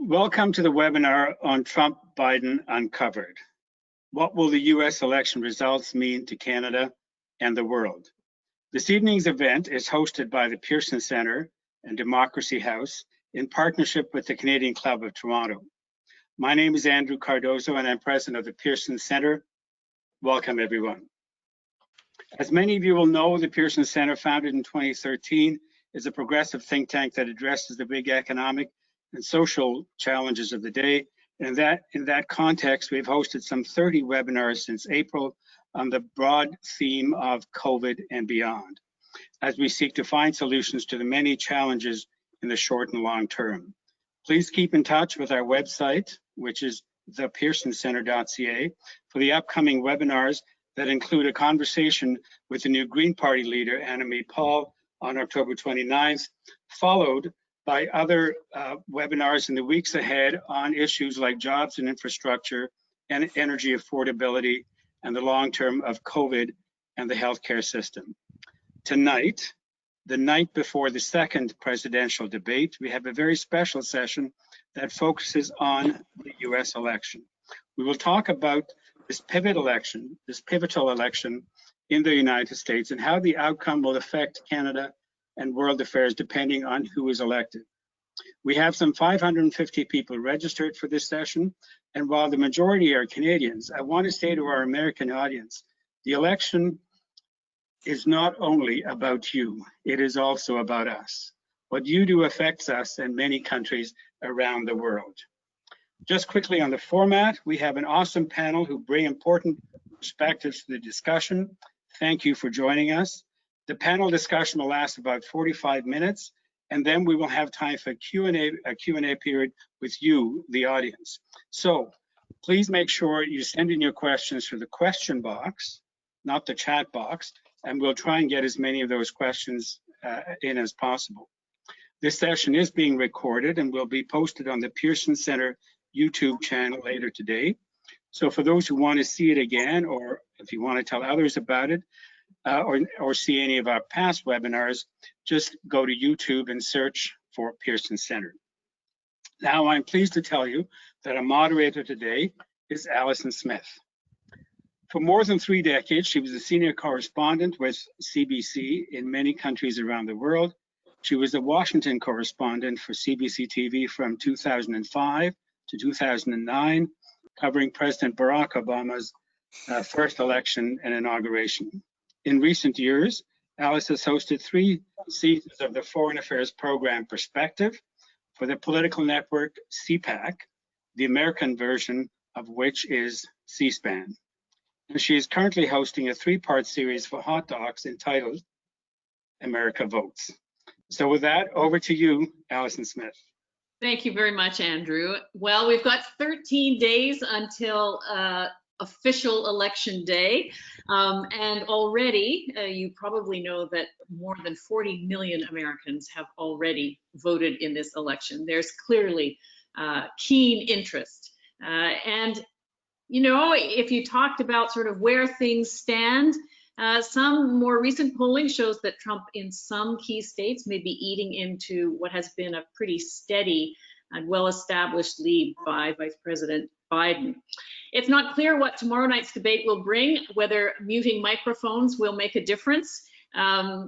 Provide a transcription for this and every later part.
Welcome to the webinar on Trump-Biden Uncovered. What will the US election results mean to Canada and the world? This evening's event is hosted by the Pearson Centre and Democracy House in partnership with the Canadian Club of Toronto. My name is Andrew Cardozo and I'm president of the Pearson Centre. Welcome everyone. As many of you will know, the Pearson Centre, founded in 2013, is a progressive think tank that addresses the big economic and social challenges of the day. And in that context, we've hosted some 30 webinars since April on the broad theme of COVID and beyond, as we seek to find solutions to the many challenges in the short and long term. Please keep in touch with our website, which is thepearsoncentre.ca, for the upcoming webinars that include a conversation with the new Green Party leader, Annamie Paul, on October 29th, followed by other webinars in the weeks ahead on issues like jobs and infrastructure and energy affordability and the long term of COVID and the healthcare system. Tonight, the night before the second presidential debate, we have a very special session that focuses on the US election. We will talk about this pivotal election in the United States and how the outcome will affect Canada and world affairs depending on who is elected. We have some 550 people registered for this session, and while the majority are Canadians, I want to say to our American audience, the election is not only about you, it is also about us. What you do affects us and many countries around the world. Just quickly on the format, we have an awesome panel who bring important perspectives to the discussion. Thank you for joining us. The panel discussion will last about 45 minutes, and then we will have time for a Q&A period with you, the audience. So please make sure you send in your questions through the question box, not the chat box, and we'll try and get as many of those questions in as possible. This session is being recorded and will be posted on the Pearson Centre YouTube channel later today. So for those who want to see it again, or if you want to tell others about it, or see any of our past webinars, just go to YouTube and search for Pearson Centre. Now, I'm pleased to tell you that our moderator today is Alison Smith. For more than 3 decades, she was a senior correspondent with CBC in many countries around the world. She was a Washington correspondent for CBC TV from 2005 to 2009, covering President Barack Obama's first election and inauguration. In recent years, Alice has hosted 3 seasons of the Foreign Affairs program Perspective for the political network CPAC, the American version of which is C-SPAN. And she is currently hosting a 3-part series for Hot Docs entitled America Votes. So with that, over to you, Alison Smith. Thank you very much, Andrew. Well, we've got 13 days until official election day, and already you probably know that more than 40 million Americans have already voted in this election. There's clearly keen interest, and you know, if you talked about sort of where things stand, some more recent polling shows that Trump in some key states may be eating into what has been a pretty steady and well-established lead by Vice President Biden. It's not clear what tomorrow night's debate will bring, whether muting microphones will make a difference,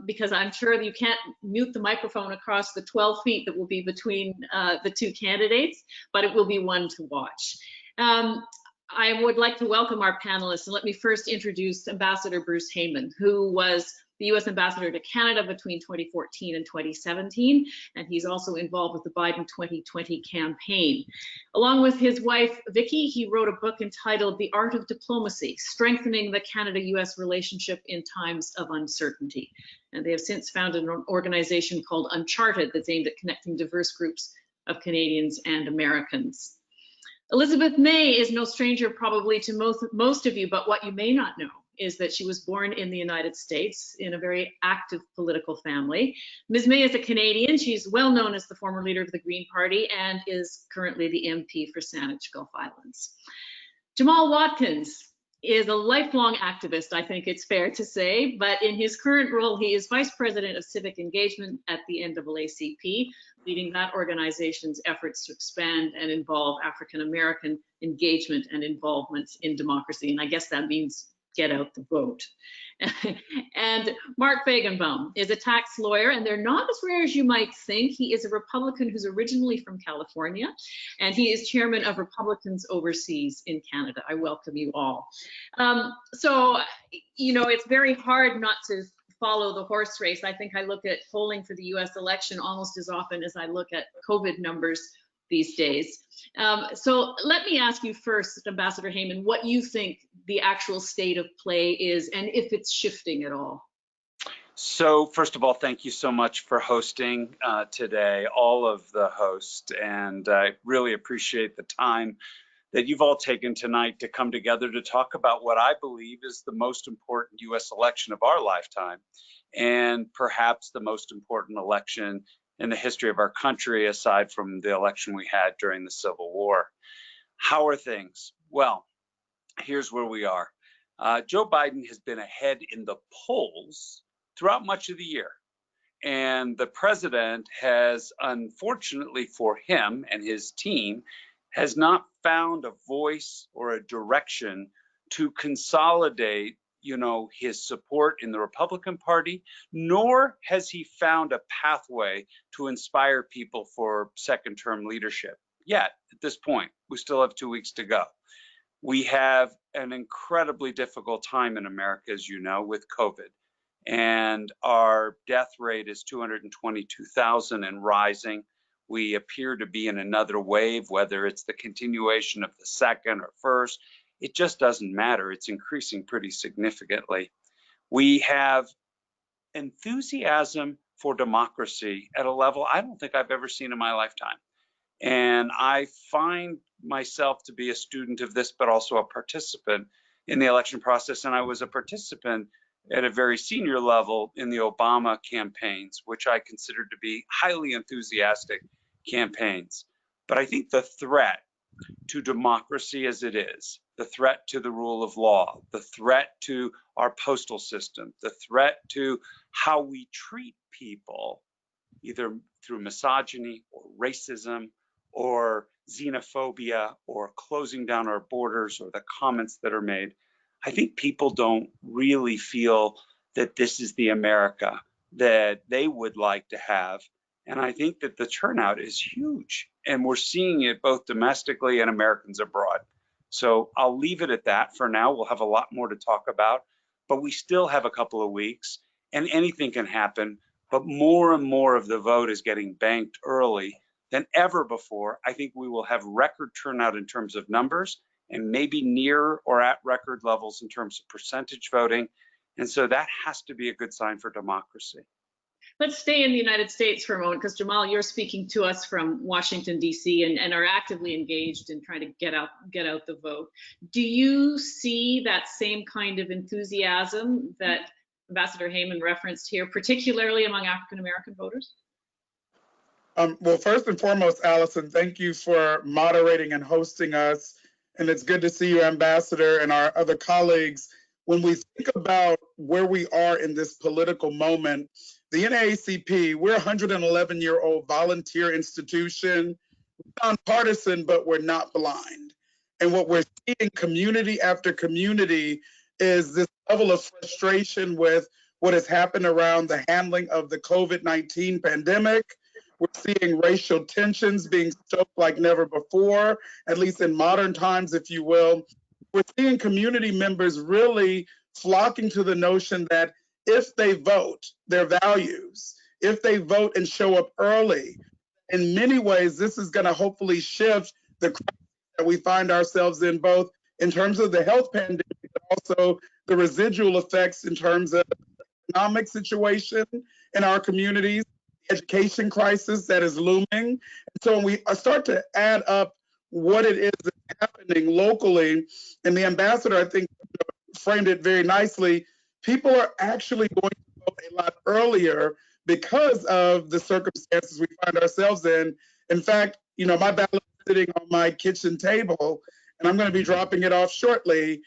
because I'm sure you can't mute the microphone across the 12 feet that will be between the 2 candidates, but it will be one to watch. I would like to welcome our panelists, and let me first introduce Ambassador Bruce Heyman, who was the U.S. Ambassador to Canada between 2014 and 2017, and he's also involved with the Biden 2020 campaign. Along with his wife, Vicky, he wrote a book entitled The Art of Diplomacy, Strengthening the Canada-U.S. Relationship in Times of Uncertainty. And they have since founded an organization called Uncharted that's aimed at connecting diverse groups of Canadians and Americans. Elizabeth May is no stranger probably to most of you, but what you may not know is that she was born in the United States in a very active political family. Ms. May is a Canadian. She's well known as the former leader of the Green Party and is currently the MP for Saanich-Gulf Islands. Jamal Watkins is a lifelong activist, I think it's fair to say, but in his current role, he is Vice President of Civic Engagement at the NAACP, leading that organization's efforts to expand and involve African American engagement and involvement in democracy. And I guess that means get out the vote. And Mark Feigenbaum is a tax lawyer, and they're not as rare as you might think. He is a Republican who's originally from California, and he is chairman of Republicans Overseas in Canada. I welcome you all. So, you know, it's very hard not to follow the horse race. I think I look at polling for the US election almost as often as I look at COVID numbers these days. So let me ask you first, Ambassador Heyman, what you think the actual state of play is and if it's shifting at all. So first of all, thank you so much for hosting today, all of the hosts, and I really appreciate the time that you've all taken tonight to come together to talk about what I believe is the most important US election of our lifetime, and perhaps the most important election in the history of our country, aside from the election we had during the Civil War. How are things? Well, here's where we are. Joe Biden has been ahead in the polls throughout much of the year. And the president has, unfortunately for him and his team, has not found a voice or a direction to consolidate, you know, his support in the Republican Party, nor has he found a pathway to inspire people for second-term leadership. Yet, at this point, we still have 2 weeks to go. We have an incredibly difficult time in America, as you know, with COVID. And our death rate is 222,000 and rising. We appear to be in another wave, whether it's the continuation of the second or first. It just doesn't matter. It's increasing pretty significantly. We have enthusiasm for democracy at a level I don't think I've ever seen in my lifetime. And I find myself to be a student of this, but also a participant in the election process. And I was a participant at a very senior level in the Obama campaigns, which I considered to be highly enthusiastic campaigns. But I think the threat to democracy as it is, the threat to the rule of law, the threat to our postal system, the threat to how we treat people, either through misogyny or racism or xenophobia or closing down our borders or the comments that are made, I think people don't really feel that this is the America that they would like to have. And I think that the turnout is huge, and we're seeing it both domestically and Americans abroad. So I'll leave it at that for now. We'll have a lot more to talk about, but we still have a couple of weeks and anything can happen. But more and more of the vote is getting banked early than ever before. I think we will have record turnout in terms of numbers and maybe near or at record levels in terms of percentage voting. And so that has to be a good sign for democracy. Let's stay in the United States for a moment, because Jamal, you're speaking to us from Washington, D.C., and are actively engaged in trying to get out the vote. Do you see that same kind of enthusiasm that Ambassador Heyman referenced here, particularly among African-American voters? Well, first and foremost, Alison, thank you for moderating and hosting us. And it's good to see you, Ambassador, and our other colleagues. When we think about where we are in this political moment, the NAACP, we're a 111-year-old volunteer institution, nonpartisan, but we're not blind. And what we're seeing community after community is this level of frustration with what has happened around the handling of the COVID-19 pandemic. We're seeing racial tensions being stoked like never before, at least in modern times, if you will. We're seeing community members really flocking to the notion that if they vote their values, if they vote and show up early, in many ways, this is going to hopefully shift the crisis that we find ourselves in, both in terms of the health pandemic, but also the residual effects in terms of the economic situation in our communities, the education crisis that is looming. And so when we start to add up what it is that's happening locally, and the ambassador, I think, framed it very nicely, people are actually going to vote a lot earlier because of the circumstances we find ourselves in. In fact, you know, my ballot is sitting on my kitchen table, and I'm going to be dropping it off shortly.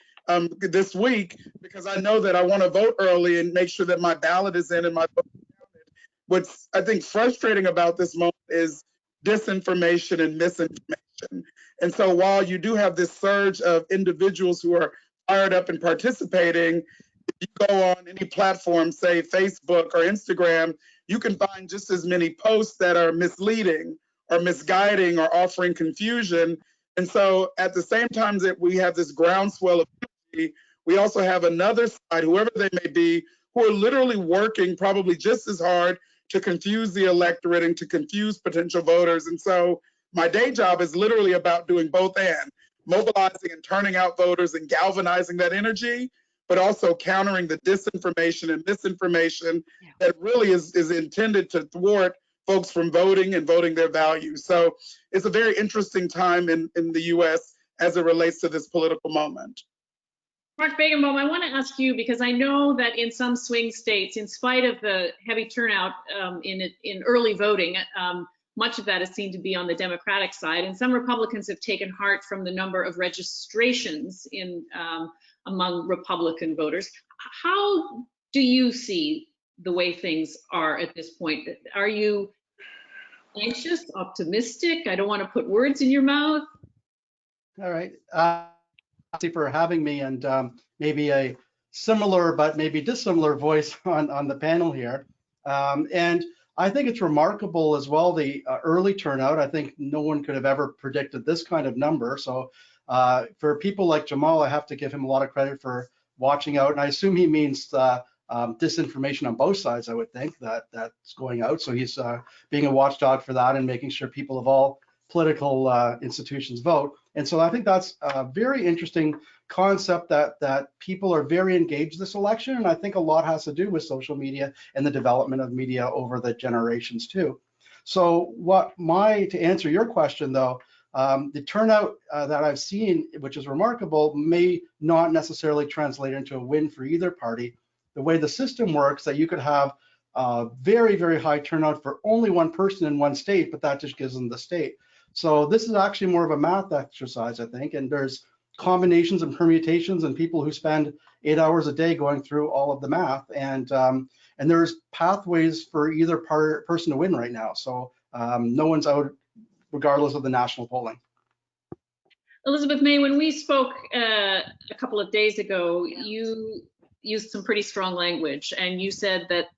this week because I know that I want to vote early and make sure that my ballot is in and my vote is counted. What's I think frustrating about this moment is disinformation and misinformation. And so while you do have this surge of individuals who are fired up and participating, if you go on any platform, say Facebook or Instagram, you can find just as many posts that are misleading or misguiding or offering confusion. And so at the same time that we have this groundswell of energy, we also have another side, whoever they may be, who are literally working probably just as hard to confuse the electorate and to confuse potential voters. And so my day job is literally about doing both and mobilizing and turning out voters and galvanizing that energy, but also countering the disinformation and misinformation that really is intended to thwart folks from voting and voting their values. So it's a very interesting time in the US as it relates to this political moment. Mark Feigenbaum, I want to ask you, because I know that in some swing states, in spite of the heavy turnout in early voting, much of that is seen to be on the Democratic side, and some Republicans have taken heart from the number of registrations among Republican voters. How do you see the way things are at this point? Are you anxious, optimistic? I don't want to put words in your mouth. All right. Thank you for having me, and maybe a similar but maybe dissimilar voice on the panel here. And I think it's remarkable as well, the early turnout. I think no one could have ever predicted this kind of number. So for people like Jamal, I have to give him a lot of credit for watching out. And I assume he means disinformation on both sides, I would think, that's going out. So he's being a watchdog for that and making sure people of all political institutions vote. And so I think that's a very interesting concept that people are very engaged this election. And I think a lot has to do with social media and the development of media over the generations too. So to answer your question though, the turnout that I've seen, which is remarkable, may not necessarily translate into a win for either party. The way the system works, that you could have very, very high turnout for only one person in one state, but that just gives them the state. So this is actually more of a math exercise, I think, and there's combinations and permutations and people who spend 8 hours a day going through all of the math, and there's pathways for either person to win right now. So no one's out regardless of the national polling. Elizabeth May, when we spoke a couple of days ago, you used some pretty strong language, and you said that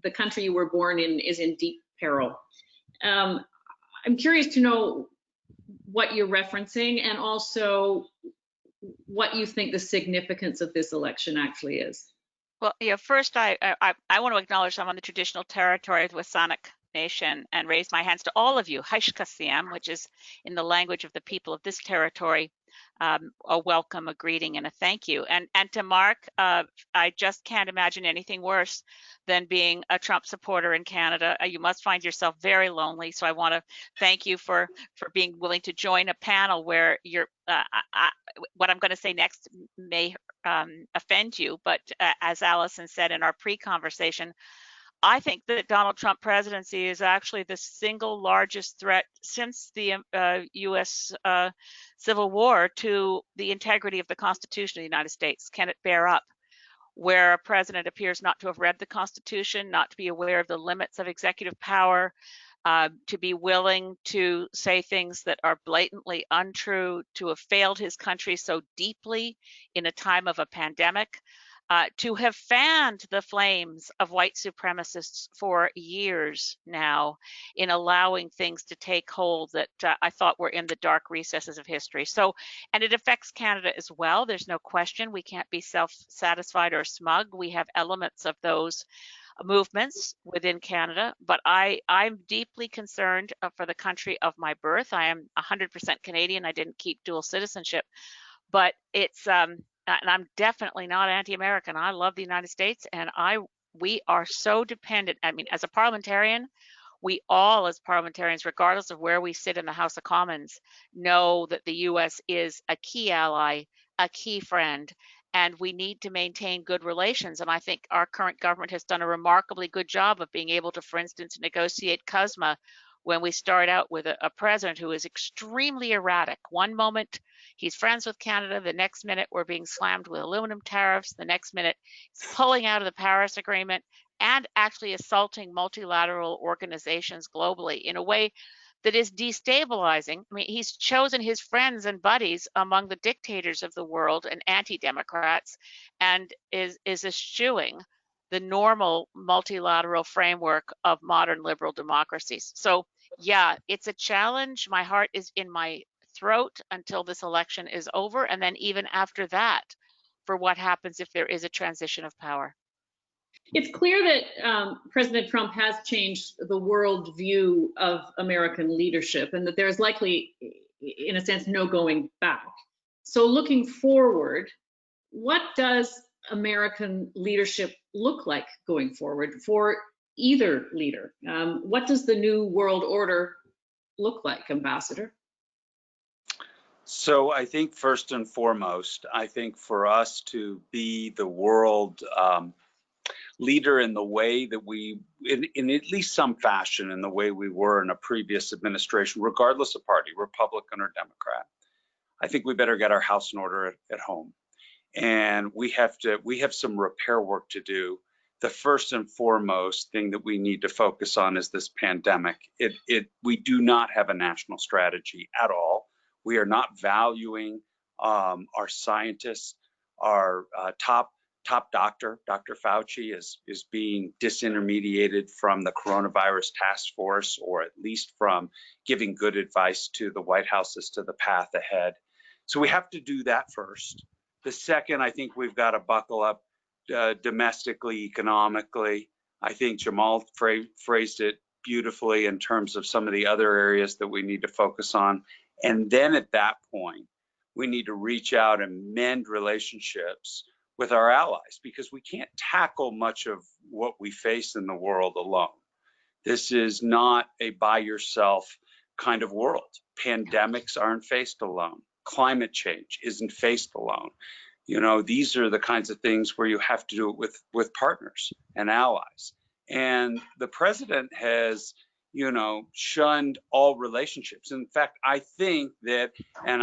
the country you were born in is in deep peril. I'm curious to know what you're referencing and also what you think the significance of this election actually is. Well, yeah, first I want to acknowledge I'm on the traditional territory with Saanich Nation and raise my hands to all of you, Haishkasiyam, which is in the language of the people of this territory, a welcome, a greeting, and a thank you. And to Mark, I just can't imagine anything worse than being a Trump supporter in Canada. You must find yourself very lonely. So I want to thank you for being willing to join a panel where you're. What I'm going to say next may offend you, but as Alison said in our pre-conversation, I think that Donald Trump presidency is actually the single largest threat since the U.S. Civil War to the integrity of the Constitution of the United States. Can it bear up? Where a president appears not to have read the Constitution, not to be aware of the limits of executive power, to be willing to say things that are blatantly untrue, to have failed his country so deeply in a time of a pandemic. To have fanned the flames of white supremacists for years now in allowing things to take hold that I thought were in the dark recesses of history. So, and it affects Canada as well. There's no question. We can't be self-satisfied or smug. We have elements of those movements within Canada, but I'm deeply concerned for the country of my birth. I am 100% Canadian. I didn't keep dual citizenship, but it's and I'm definitely not anti-American. I love the United States, and we are so dependent. I mean, as a parliamentarian, we all as parliamentarians, regardless of where we sit in the House of Commons, know that the U.S. is a key ally, a key friend, and we need to maintain good relations. And I think our current government has done a remarkably good job of being able to, for instance, negotiate CUSMA when we start out with a president who is extremely erratic. One moment he's friends with Canada, the next minute we're being slammed with aluminum tariffs, the next minute he's pulling out of the Paris Agreement and actually assaulting multilateral organizations globally in a way that is destabilizing. I mean, he's chosen his friends and buddies among the dictators of the world and anti-democrats and is eschewing the normal multilateral framework of modern liberal democracies. So yeah, it's a challenge. My heart is in my throat until this election is over, and then even after that, for what happens if there is a transition of power. It's clear that President Trump has changed the world view of American leadership, and that there's likely, in a sense, no going back. So looking forward, what does American leadership look like going forward for either leader? What does the new world order look like, Ambassador? So I think first and foremost, I think for us to be the world leader in the way that we, in at least some fashion, in the way we were in a previous administration, regardless of party, Republican or Democrat, I think we better get our house in order at home. And we have some repair work to do. The first and foremost thing that we need to focus on is this pandemic. We do not have a national strategy at all. We are not valuing our scientists. Our top doctor, Dr. Fauci, is being disintermediated from the coronavirus task force, or at least from giving good advice to the White House as to the path ahead. So we have to do that first. The second, I think we've got to buckle up domestically, economically. I think Jamal phrased it beautifully in terms of some of the other areas that we need to focus on. And then at that point, we need to reach out and mend relationships with our allies, because we can't tackle much of what we face in the world alone. This is not a by yourself kind of world. Pandemics aren't faced alone. Climate change isn't faced alone. You know, these are the kinds of things where you have to do it with partners and allies. And the president has, you know, shunned all relationships. In fact, I think that, and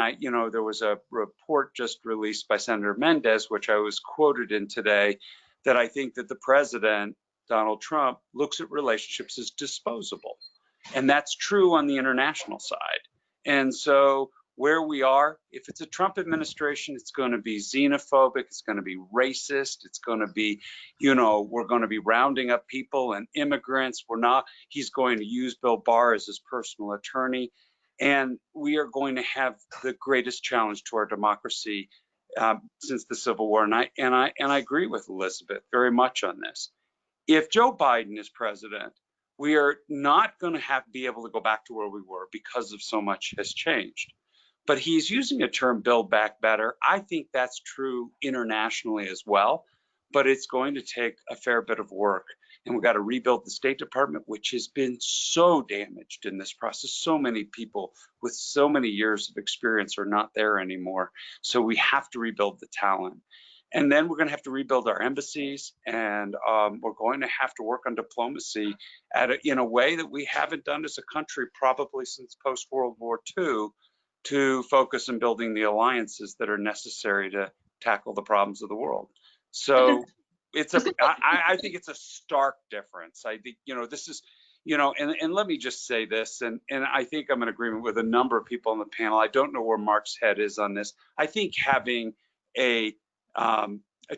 there was a report just released by Senator Mendez, which I was quoted in today, that I think that the president, Donald Trump, looks at relationships as disposable. And that's true on the international side. And so where we are, if it's a Trump administration, it's going to be xenophobic, it's going to be racist, it's going to be, we're going to be rounding up people and immigrants. He's going to use Bill Barr as his personal attorney. And we are going to have the greatest challenge to our democracy since the Civil War. And I agree with Elizabeth very much on this. If Joe Biden is president, we are not going to be able to go back to where we were, because of so much has changed. But he's using a term, build back better. I think that's true internationally as well, but it's going to take a fair bit of work. And we've got to rebuild the State Department, which has been so damaged in this process. So many people with so many years of experience are not there anymore. So we have to rebuild the talent. And then we're going to have to rebuild our embassies, and we're going to have to work on diplomacy in a way that we haven't done as a country probably since post-World War II, to focus on building the alliances that are necessary to tackle the problems of the world. So I think it's a stark difference. I think, this is, and let me just say this, and I think I'm in agreement with a number of people on the panel. I don't know where Mark's head is on this. I think having a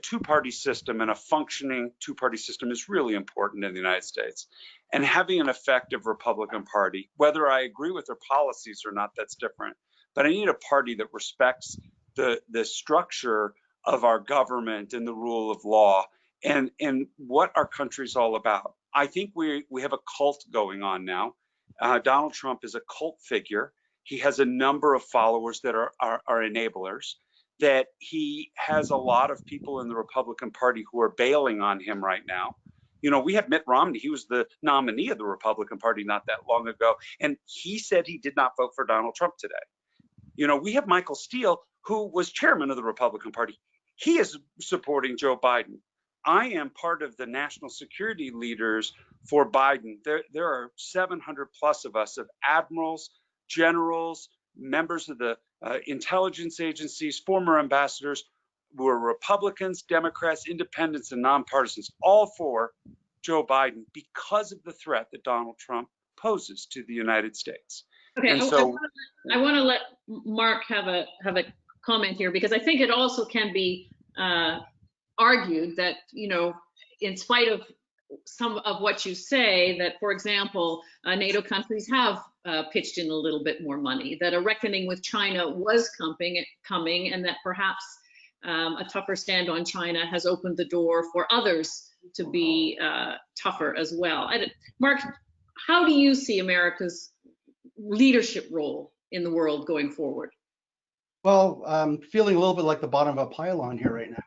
two-party system and a functioning two-party system is really important in the United States. And having an effective Republican Party, whether I agree with their policies or not, that's different. But I need a party that respects the structure of our government and the rule of law and what our country's all about. I think we have a cult going on now. Donald Trump is a cult figure. He has a number of followers that are enablers, that he has a lot of people in the Republican Party who are bailing on him right now. We have Mitt Romney. He was the nominee of the Republican Party not that long ago, and he said he did not vote for Donald Trump today. We have Michael Steele, who was chairman of the Republican Party. He is supporting Joe Biden. I am part of the national security leaders for Biden. There are 700 plus of us, of admirals, generals, members of the intelligence agencies, former ambassadors, who are Republicans, Democrats, independents, and nonpartisans, all for Joe Biden because of the threat that Donald Trump poses to the United States. Okay, And so I want to let Mark have a comment here, because I think it also can be argued that, you know, in spite of some of what you say, that, for example, NATO countries have pitched in a little bit more money, that a reckoning with China was coming, and that perhaps a tougher stand on China has opened the door for others to be tougher as well. Mark, how do you see America's leadership role in the world going forward? Well, I'm feeling a little bit like the bottom of a pylon here right now.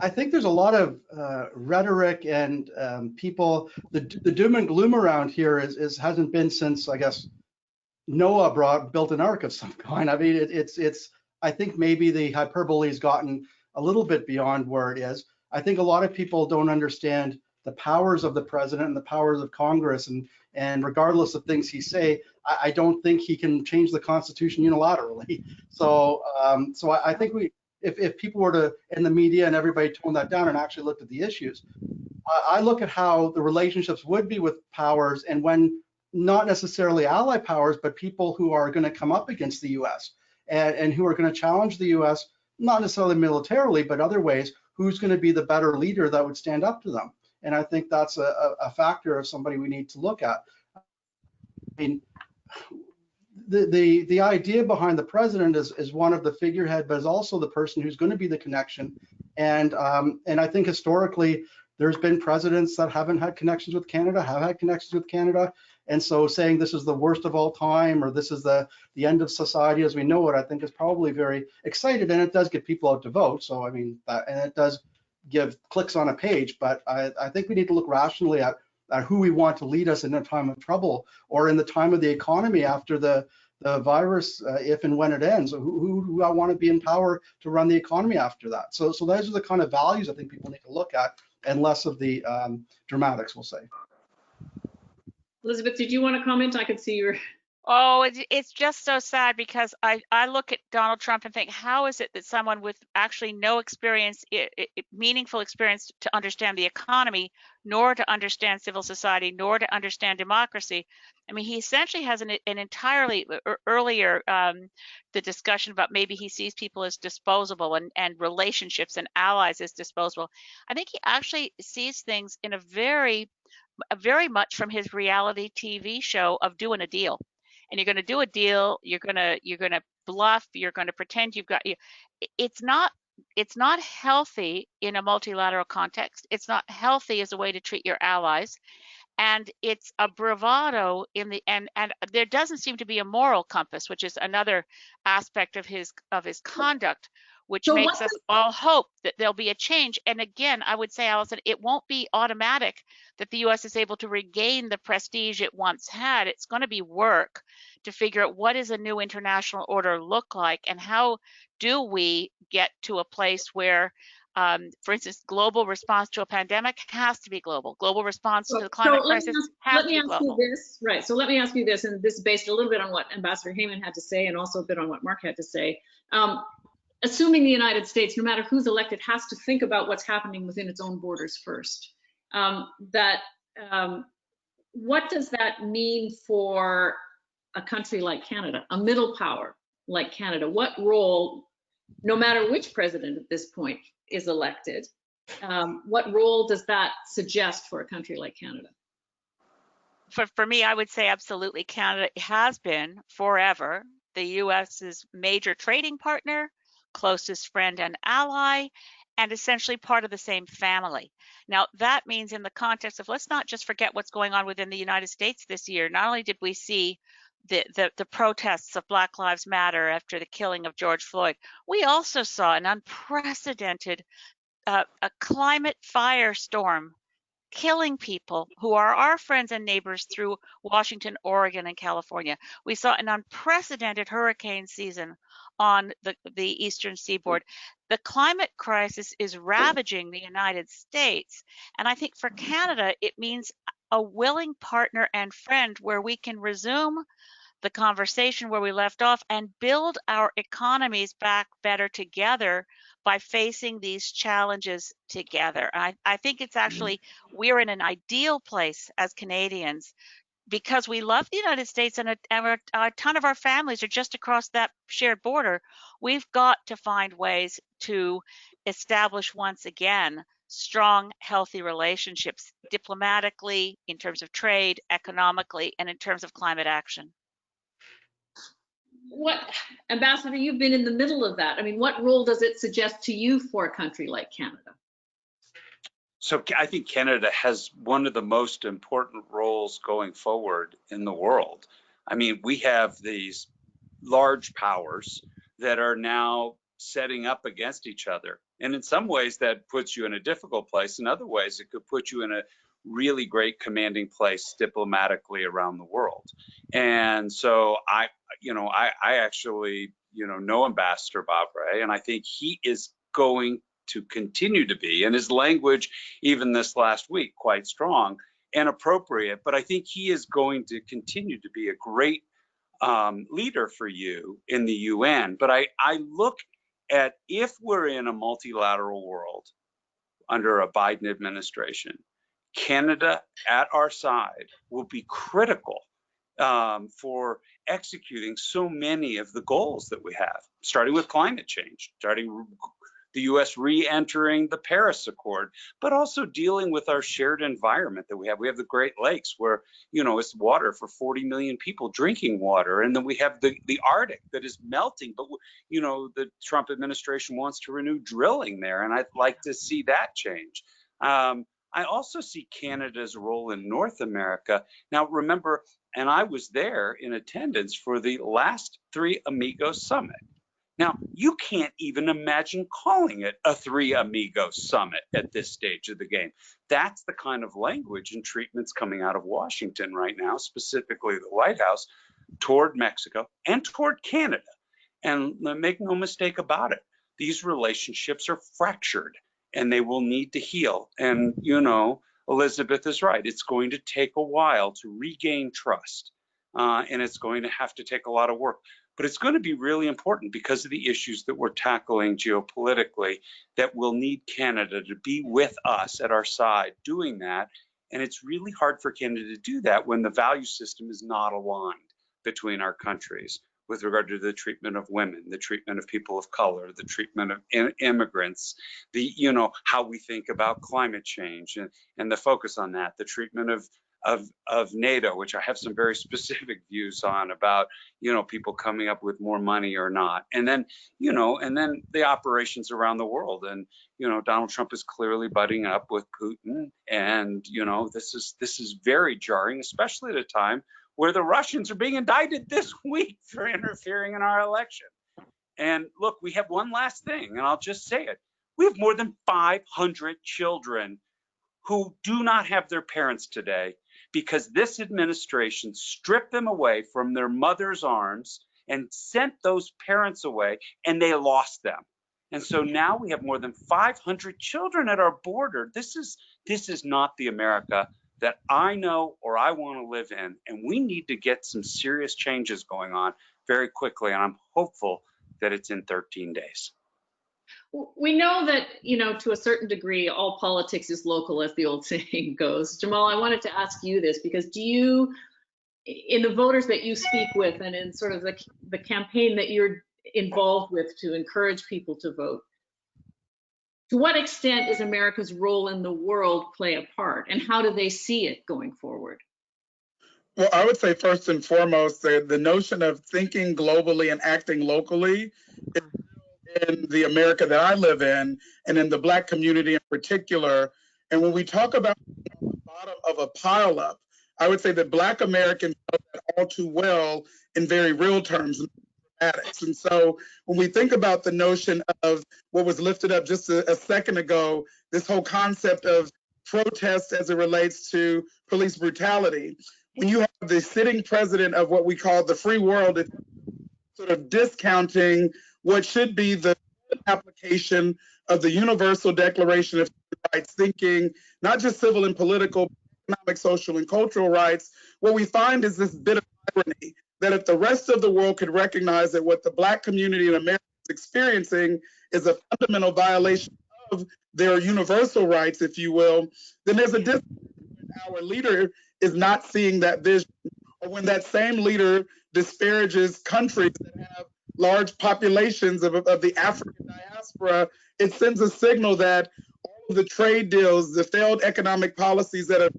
I think there's a lot of rhetoric and people. The doom and gloom around here hasn't been since, I guess, Noah built an ark of some kind. I mean, it's. I think maybe the hyperbole has gotten a little bit beyond where it is. I think a lot of people don't understand the powers of the president and the powers of Congress, and regardless of things he say, I don't think he can change the Constitution unilaterally. So I think if people were to, in the media and everybody toned that down and actually looked at the issues, I look at how the relationships would be with powers, and when not necessarily ally powers, but people who are going to come up against the U.S. and who are going to challenge the U.S., not necessarily militarily, but other ways, who's going to be the better leader that would stand up to them. And I think that's a factor of somebody we need to look at. I mean, the idea behind the president is one of the figurehead, but is also the person who's going to be the connection. And I think historically, there's been presidents that haven't had connections with Canada, have had connections with Canada. And so saying this is the worst of all time, or this is the end of society as we know it, I think is probably very excited. And it does get people out to vote. So, I mean, and it does give clicks on a page, but I think we need to look rationally at who we want to lead us in a time of trouble, or in the time of the economy after the virus, if and when it ends. Who do I want to be in power to run the economy after that? So those are the kind of values I think people need to look at, and less of the dramatics, we'll say. Elizabeth, did you want to comment? I could see your. Oh, it's just so sad, because I look at Donald Trump and think, how is it that someone with actually no experience, meaningful experience to understand the economy, nor to understand civil society, nor to understand democracy? I mean, he essentially has an entirely earlier, the discussion about maybe he sees people as disposable, and relationships and allies as disposable. I think he actually sees things in a very much from his reality TV show of doing a deal. And you're going to do a deal, you're going to bluff, you're going to pretend you've got. It's not healthy in a multilateral context. It's not healthy as a way to treat your allies, and it's a bravado in the and there doesn't seem to be a moral compass, which is another aspect of his conduct, which makes us all hope that there'll be a change. And again, I would say, Alison, it won't be automatic that the U.S. is able to regain the prestige it once had. It's going to be work to figure out what does a new international order look like, and how do we get to a place where, for instance, global response to a pandemic has to be global. Global response to the climate crisis has to be global. Right. So let me ask you this, and this is based a little bit on what Ambassador Heyman had to say, and also a bit on what Mark had to say. Assuming the United States, no matter who's elected, has to think about what's happening within its own borders first. What does that mean for a country like Canada, a middle power like Canada? What role, no matter which president at this point is elected, what role does that suggest for a country like Canada? For me, I would say absolutely. Canada has been forever the U.S.'s major trading partner, closest friend and ally, and essentially part of the same family. Now, that means in the context of, let's not just forget what's going on within the United States this year. Not only did we see the protests of Black Lives Matter after the killing of George Floyd, we also saw an unprecedented a climate firestorm killing people who are our friends and neighbors through Washington, Oregon, and California. We saw an unprecedented hurricane season on the eastern seaboard. the climate crisis is ravaging the United States. And I think for Canada, it means a willing partner and friend where we can resume the conversation where we left off and build our economies back better together by facing these challenges together. I think it's actually, we're in an ideal place as Canadians because we love the United States and a ton of our families are just across that shared border. We've got to find ways to establish once again strong, healthy relationships diplomatically, in terms of trade, economically, and in terms of climate action. What, Ambassador, you've been in the middle of that. I mean, what role does it suggest to you for a country like Canada? So I think Canada has one of the most important roles going forward in the world. I mean, we have these large powers that are now setting up against each other. And in some ways that puts you in a difficult place. In other ways, it could put you in a really great commanding place diplomatically around the world. And so I actually, know Ambassador Bob Rae, and I think he is going to continue to be, and his language, even this last week, quite strong and appropriate. But I think he is going to continue to be a great leader for you in the UN. But I look at, if we're in a multilateral world under a Biden administration, Canada at our side will be critical for executing so many of the goals that we have, starting with climate change, starting the U.S. re-entering the Paris Accord, but also dealing with our shared environment that we have. We have the Great Lakes where, it's water for 40 million people, drinking water. And then we have the Arctic that is melting, but, the Trump administration wants to renew drilling there. And I'd like to see that change. I also see Canada's role in North America. Now, remember, and I was there in attendance for the last Three Amigos Summit. Now, you can't even imagine calling it a Three Amigos Summit at this stage of the game. That's the kind of language and treatments coming out of Washington right now, specifically the White House, toward Mexico and toward Canada. And make no mistake about it, these relationships are fractured and they will need to heal. And, Elizabeth is right. It's going to take a while to regain trust, and it's going to have to take a lot of work. But it's going to be really important because of the issues that we're tackling geopolitically that will need Canada to be with us at our side doing that. And it's really hard for Canada to do that when the value system is not aligned between our countries with regard to the treatment of women, the treatment of people of color, the treatment of immigrants, how we think about climate change and the focus on that, the treatment of NATO, which I have some very specific views on about, people coming up with more money or not. And then, and then the operations around the world. And, Donald Trump is clearly butting up with Putin. And, this is very jarring, especially at a time where the Russians are being indicted this week for interfering in our election. And look, we have one last thing, and I'll just say it. We have more than 500 children who do not have their parents today because this administration stripped them away from their mother's arms and sent those parents away, and they lost them. And so now we have more than 500 children at our border. This is not the America that I know or I want to live in. And we need to get some serious changes going on very quickly. And I'm hopeful that it's in 13 days. We know that, to a certain degree, all politics is local, as the old saying goes. Jamal, I wanted to ask you this, because do you, in the voters that you speak with and in sort of the campaign that you're involved with to encourage people to vote, to what extent is America's role in the world play a part, and how do they see it going forward? Well, I would say first and foremost, the notion of thinking globally and acting locally is in the America that I live in, and in the Black community in particular. And when we talk about the bottom of a pileup, I would say that Black Americans know that all too well in very real terms. And so when we think about the notion of what was lifted up just a second ago, this whole concept of protest as it relates to police brutality, when you have the sitting president of what we call the free world, it's sort of discounting what should be the application of the Universal Declaration of Human Rights, thinking not just civil and political, but economic, social, and cultural rights, what we find is this bit of irony that if the rest of the world could recognize that what the Black community in America is experiencing is a fundamental violation of their universal rights, if you will, then there's a difference when our leader is not seeing that vision, or when that same leader disparages countries that have large populations of the African diaspora. It sends a signal that all of the trade deals, the failed economic policies that have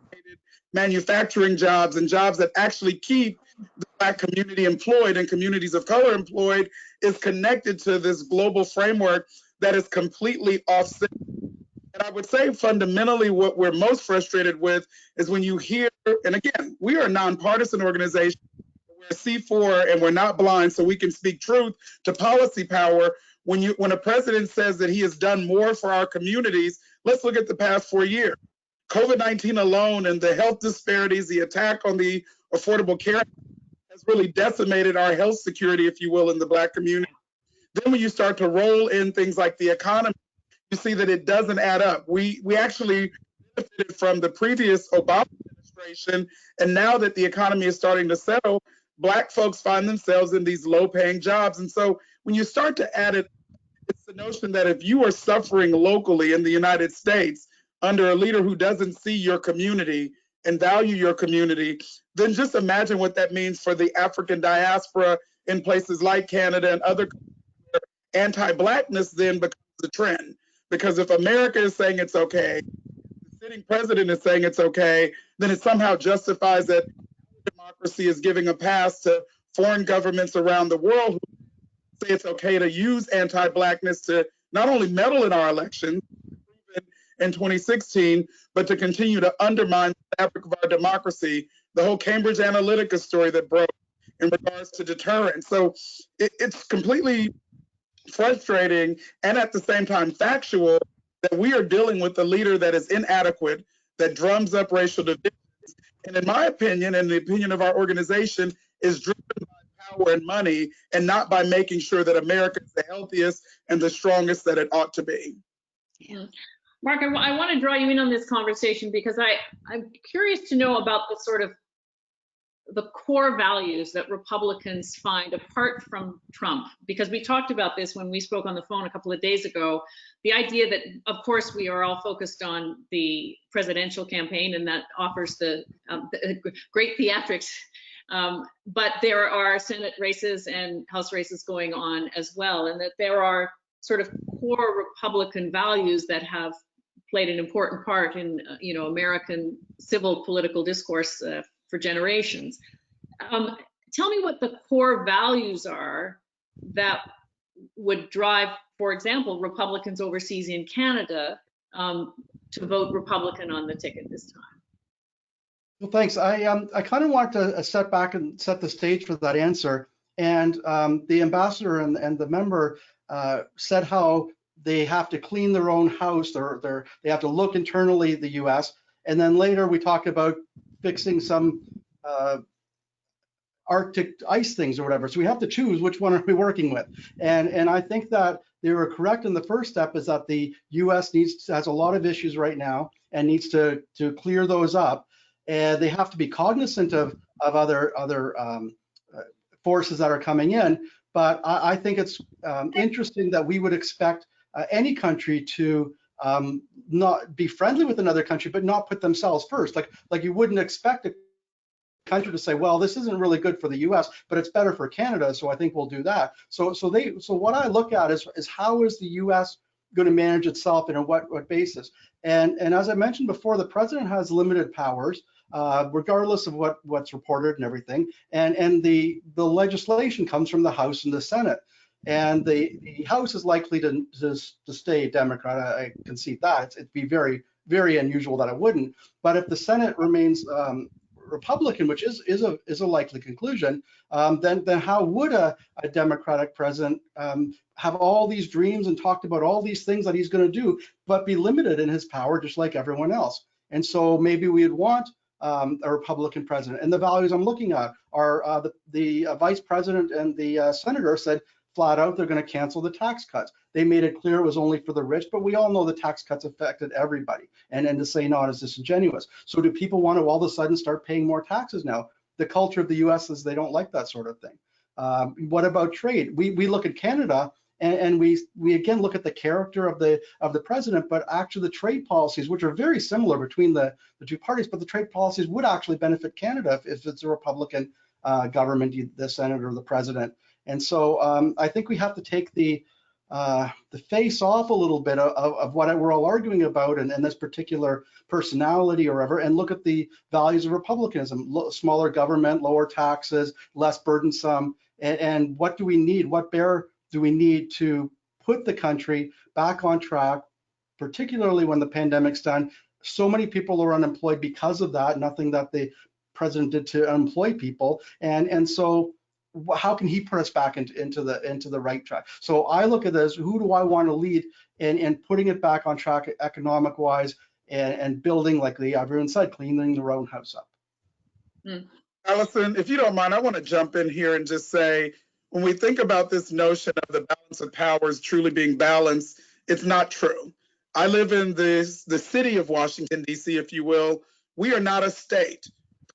created manufacturing jobs and jobs that actually keep the Black community employed and communities of color employed is connected to this global framework that is completely offset. And I would say fundamentally what we're most frustrated with is when you hear, and again, we are a nonpartisan organization, we're a C4 and we're not blind, so we can speak truth to policy power. When a president says that he has done more for our communities, let's look at the past 4 years. COVID-19 alone and the health disparities, the attack on the Affordable Care Act has really decimated our health security, if you will, in the Black community. Then when you start to roll in things like the economy, you see that it doesn't add up. We actually benefited from the previous Obama administration, and now that the economy is starting to settle, Black folks find themselves in these low-paying jobs. And so when you start to add it, it's the notion that if you are suffering locally in the United States under a leader who doesn't see your community and value your community, then just imagine what that means for the African diaspora in places like Canada and other countries where anti-Blackness then becomes the trend. Because if America is saying it's okay, the sitting president is saying it's okay, then it somehow justifies that democracy is giving a pass to foreign governments around the world who say it's okay to use anti-Blackness to not only meddle in our elections in 2016, but to continue to undermine the fabric of our democracy. The whole Cambridge Analytica story that broke in regards to deterrence. So it's completely frustrating and at the same time factual that we are dealing with a leader that is inadequate, that drums up racial divisions, and in my opinion, and the opinion of our organization, is driven by power and money and not by making sure that America is the healthiest and the strongest that it ought to be. Yeah. Mark, I want to draw you in on this conversation because I'm curious to know about the sort of the core values that Republicans find apart from Trump, because we talked about this when we spoke on the phone a couple of days ago, the idea that, of course, we are all focused on the presidential campaign and that offers the great theatrics, but there are Senate races and House races going on as well, and that there are sort of core Republican values that have played an important part in American civil political discourse for generations. Tell me what the core values are that would drive, for example, Republicans overseas in Canada to vote Republican on the ticket this time. Well, thanks. I kind of want to step back and set the stage for that answer. And the ambassador and the member said how they have to clean their own house. They have to look internally at the U.S. And then later we talked about fixing some Arctic ice things or whatever. So we have to choose which one are we working with. And I think that they were correct in the first step is that the U.S. has a lot of issues right now and needs to clear those up. And they have to be cognizant of other forces that are coming in. But I think it's interesting that we would expect any country to not be friendly with another country, but not put themselves first. Like you wouldn't expect a country to say, well, this isn't really good for the U.S., but it's better for Canada, so I think we'll do that. So what I look at is how is the U.S. going to manage itself and on what basis? And as I mentioned before, the president has limited powers, regardless of what's reported and everything. And the legislation comes from the House and the Senate. And the House is likely to stay Democrat. I concede that. It'd be very, very unusual that it wouldn't. But if the Senate remains Republican, which is a likely conclusion, then how would a Democratic president have all these dreams and talked about all these things that he's going to do, but be limited in his power just like everyone else? And so maybe we'd want a Republican president. And the values I'm looking at are the vice president and the senator said flat out they're going to cancel the tax cuts. They made it clear it was only for the rich, but we all know the tax cuts affected everybody. And to say not is disingenuous. So do people want to all of a sudden start paying more taxes now? The culture of the US is they don't like that sort of thing. What about trade? We look at Canada and we again look at the character of the president, but actually the trade policies, which are very similar between the two parties, but the trade policies would actually benefit Canada if it's a Republican government, the Senate or the president. And so I think we have to take the face off a little bit of what we're all arguing about and this particular personality or whatever, and look at the values of republicanism: smaller government, lower taxes, less burdensome. And what do we need? What bear do we need to put the country back on track, particularly when the pandemic's done? So many people are unemployed because of that, nothing that the president did to employ people. And so how can he put us back into the right track? So I look at this: who do I want to lead in putting it back on track economic wise and building, like everyone said, cleaning their own house up. Alison, if you don't mind, I want to jump in here and just say, when we think about this notion of the balance of powers truly being balanced, it's not true. I live in the city of Washington, D.C., if you will. We are not a state.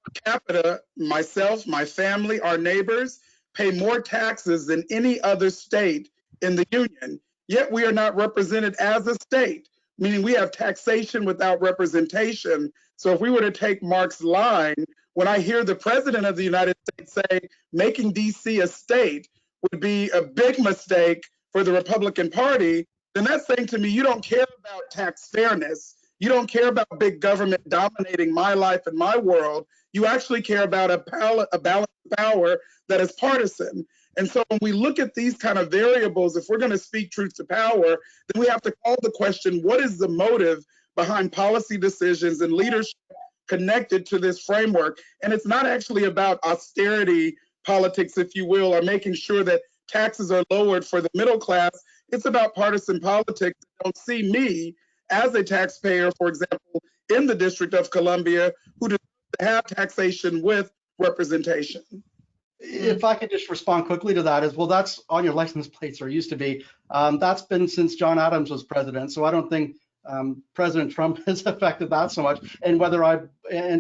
Per capita, myself, my family, our neighbors pay more taxes than any other state in the union, yet we are not represented as a state, meaning we have taxation without representation. So if we were to take Mark's line, when I hear the president of the United States say making DC a state would be a big mistake for the Republican Party, then that's saying to me, you don't care about tax fairness. You don't care about big government dominating my life and my world. You actually care about a balance of power that is partisan. And so when we look at these kind of variables, if we're going to speak truth to power, then we have to call the question, what is the motive behind policy decisions and leadership connected to this framework? And it's not actually about austerity politics, if you will, or making sure that taxes are lowered for the middle class. It's about partisan politics that don't see me as a taxpayer, for example, in the District of Columbia, who deserves to have taxation with representation. If I could just respond quickly to that, as well, that's on your license plates, or used to be. That's been since John Adams was president, so I don't think President Trump has affected that so much. And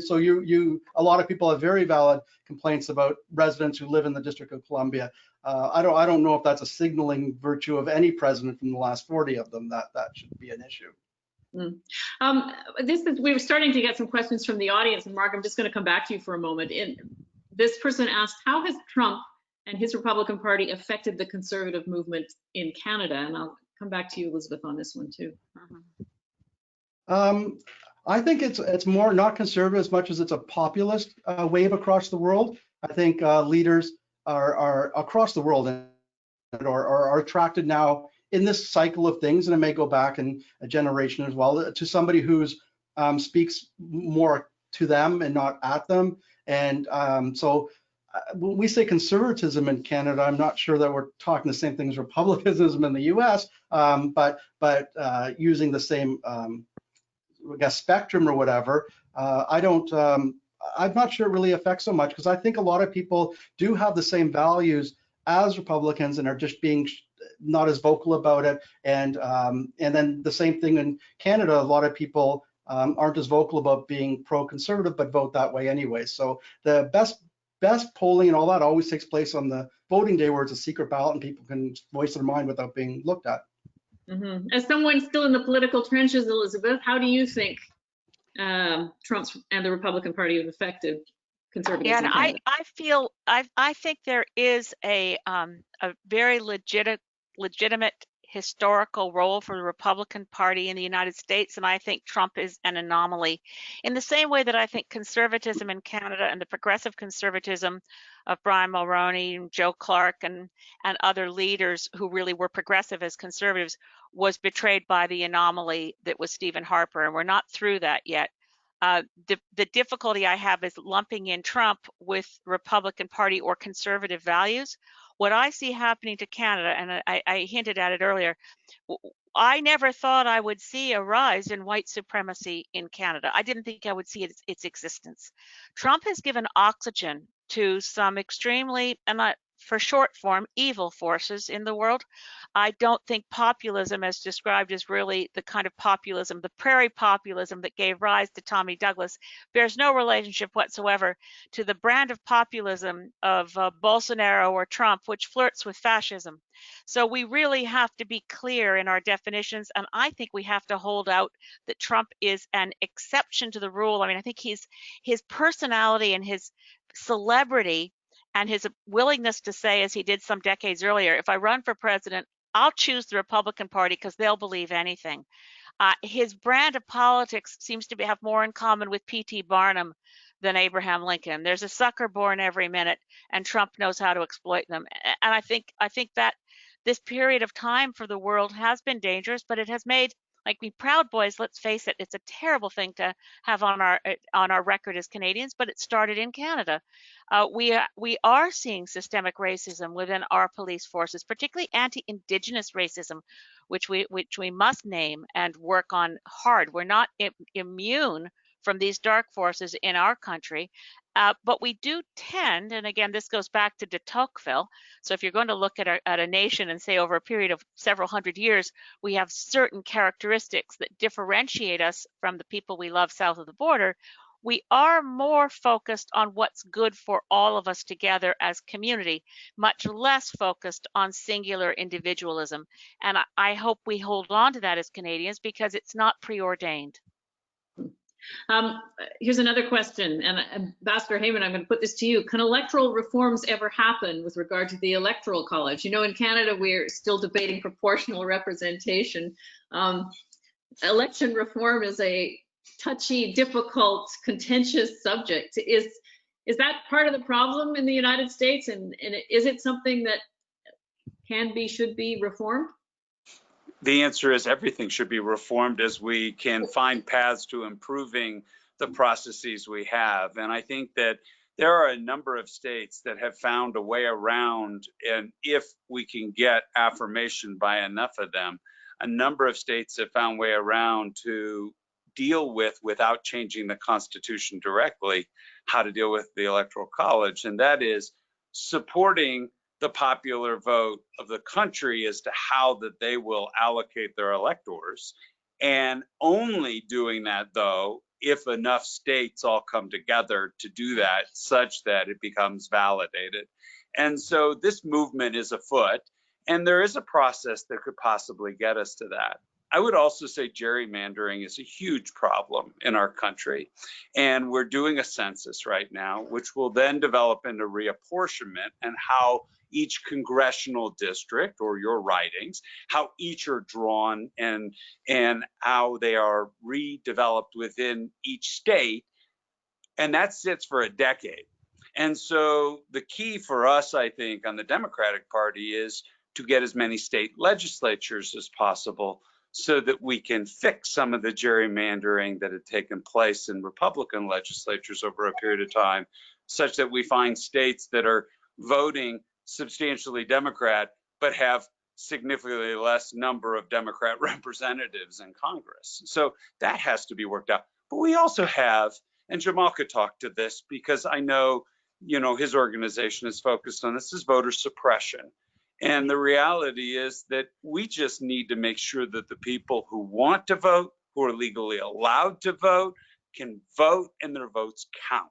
so a lot of people have very valid complaints about residents who live in the District of Columbia. I don't know if that's a signaling virtue of any president from the last 40 of them that should be an issue. We were starting to get some questions from the audience, and Mark, I'm just going to come back to you for a moment. This person asked, how has Trump and his Republican Party affected the conservative movement in Canada? And I'll come back to you, Elizabeth, on this one too. I think it's more not conservative as much as it's a populist wave across the world. I think leaders are across the world and are attracted now in this cycle of things, and it may go back in a generation as well, to somebody who's speaks more to them and not at them. And so when we say conservatism in Canada, I'm not sure that we're talking the same thing as republicanism in the US, but using the same I guess spectrum or whatever. I'm not sure it really affects so much, because I think a lot of people do have the same values as Republicans and are just being not as vocal about it. And then the same thing in Canada, a lot of people aren't as vocal about being pro-conservative, but vote that way anyway. So the best polling and all that always takes place on the voting day, where it's a secret ballot and people can voice their mind without being looked at. As someone still in the political trenches, Elizabeth, how do you think Trump's and the Republican Party have affected conservatives in Canada? I think there is a very legitimate historical role for the Republican Party in the United States, and I think Trump is an anomaly. In the same way that I think conservatism in Canada and the progressive conservatism of Brian Mulroney and Joe Clark and other leaders who really were progressive as conservatives was betrayed by the anomaly that was Stephen Harper, and we're not through that yet. The difficulty I have is lumping in Trump with Republican Party or conservative values. What I see happening to Canada, and I hinted at it earlier, I never thought I would see a rise in white supremacy in Canada. I didn't think I would see its existence. Trump has given oxygen to some extremely, and for short form, evil forces in the world. I don't think populism, as described, is really the kind of populism, the prairie populism that gave rise to Tommy Douglas, bears no relationship whatsoever to the brand of populism of Bolsonaro or Trump, which flirts with fascism. So we really have to be clear in our definitions, and I think we have to hold out that Trump is an exception to the rule. I mean, I think his personality and his celebrity and his willingness to say, as he did some decades earlier, if I run for president, I'll choose the Republican Party because they'll believe anything. His brand of politics seems to have more in common with P.T. Barnum than Abraham Lincoln. There's a sucker born every minute, and Trump knows how to exploit them. And I think that this period of time for the world has been dangerous, but it has made, like, we Proud Boys, let's face it, it's a terrible thing to have on our record as Canadians, but it started in Canada. We are seeing systemic racism within our police forces, particularly anti-Indigenous racism, which we must name and work on hard. We're not immune from these dark forces in our country, but we do tend, and again, this goes back to de Tocqueville. So if you're going to look at a nation and say over a period of several hundred years, we have certain characteristics that differentiate us from the people we love south of the border, we are more focused on what's good for all of us together as community, much less focused on singular individualism. And I hope we hold on to that as Canadians because it's not preordained. Here's another question, and Ambassador Heyman, I'm going to put this to you. Can electoral reforms ever happen with regard to the Electoral College? You know, in Canada, we're still debating proportional representation. Election reform is a touchy, difficult, contentious subject. Is that part of the problem in the United States, and is it something that should be reformed? The answer is everything should be reformed as we can find paths to improving the processes we have. And I think that there are a number of states that have found a way around, and if we can get affirmation by enough of them, a number of states have found a way around to deal with, without changing the Constitution directly, how to deal with the Electoral College. And that is supporting the popular vote of the country as to how that they will allocate their electors, and only doing that, though, if enough states all come together to do that such that it becomes validated. And so this movement is afoot, and there is a process that could possibly get us to that. I would also say gerrymandering is a huge problem in our country, and we're doing a census right now, which will then develop into reapportionment and how each congressional district, or your ridings, how each are drawn and how they are redeveloped within each state, and that sits for a decade. And so the key for us, I think, on the Democratic Party is to get as many state legislatures as possible so that we can fix some of the gerrymandering that had taken place in Republican legislatures over a period of time, such that we find states that are voting substantially Democrat, but have significantly less number of Democrat representatives in Congress. So that has to be worked out. But we also have, and Jamal could talk to this because I know, his organization is focused on this, is voter suppression. And the reality is that we just need to make sure that the people who want to vote, who are legally allowed to vote, can vote and their votes count.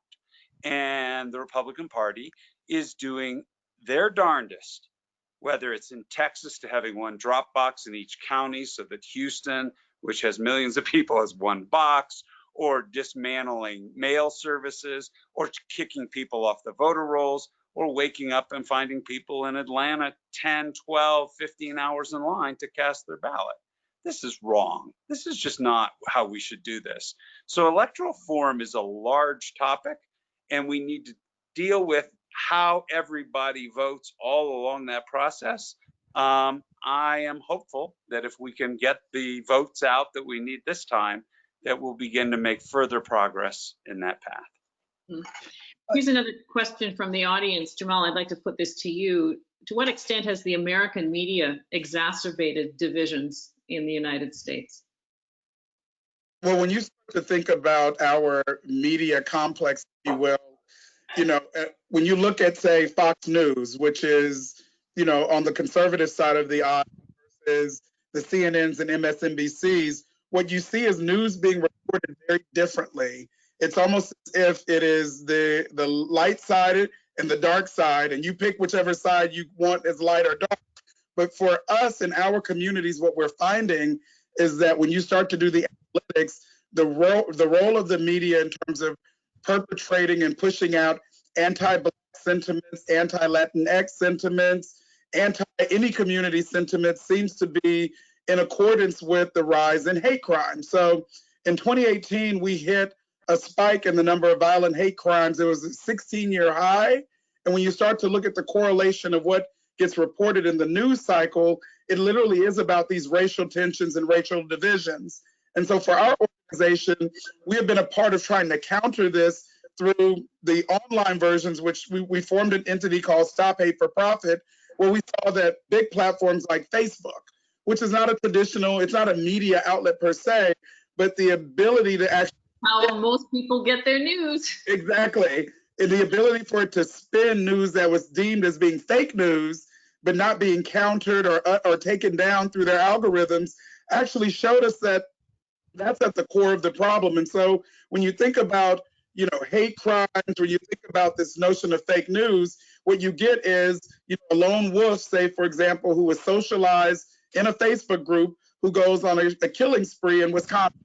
And the Republican Party is doing their darndest, whether it's in Texas to having one drop box in each county so that Houston, which has millions of people, has one box, or dismantling mail services, or kicking people off the voter rolls, or waking up and finding people in Atlanta 10, 12, 15 hours in line to cast their ballot. This is wrong. This is just not how we should do this. So electoral reform is a large topic, and we need to deal with how everybody votes all along that process. I am hopeful that if we can get the votes out that we need this time, that we'll begin to make further progress in that path. Here's another question from the audience. Jamal, I'd like to put this to you. To what extent has the American media exacerbated divisions in the United States? Well, when you start to think about our media complex, if you will, when you look at, say, Fox News, which is, on the conservative side of the aisle versus the CNNs and MSNBCs, what you see is news being reported very differently. It's almost as if it is the light sided and the dark side, and you pick whichever side you want as light or dark. But for us in our communities, what we're finding is that when you start to do the analytics, the role of the media in terms of perpetrating and pushing out anti-Black sentiments, anti-Latinx sentiments, anti-any community sentiments seems to be in accordance with the rise in hate crime. So in 2018, we hit a spike in the number of violent hate crimes. It was a 16-year high. And when you start to look at the correlation of what gets reported in the news cycle, it literally is about these racial tensions and racial divisions. And so for our organization, we have been a part of trying to counter this through the online versions, which we formed an entity called Stop Hate for Profit, where we saw that big platforms like Facebook, which is not a traditional, it's not a media outlet per se, but the ability to actually— How most people get their news. Exactly. And the ability for it to spin news that was deemed as being fake news, but not being countered or taken down through their algorithms, actually showed us that that's at the core of the problem. And so when you think about, hate crimes, when you think about this notion of fake news, what you get is, a lone wolf, say, for example, who was socialized in a Facebook group who goes on a killing spree in Wisconsin.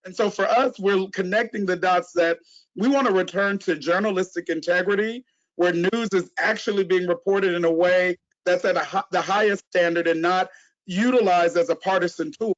And so for us, we're connecting the dots that we want to return to journalistic integrity, where news is actually being reported in a way that's at the highest standard and not utilized as a partisan tool.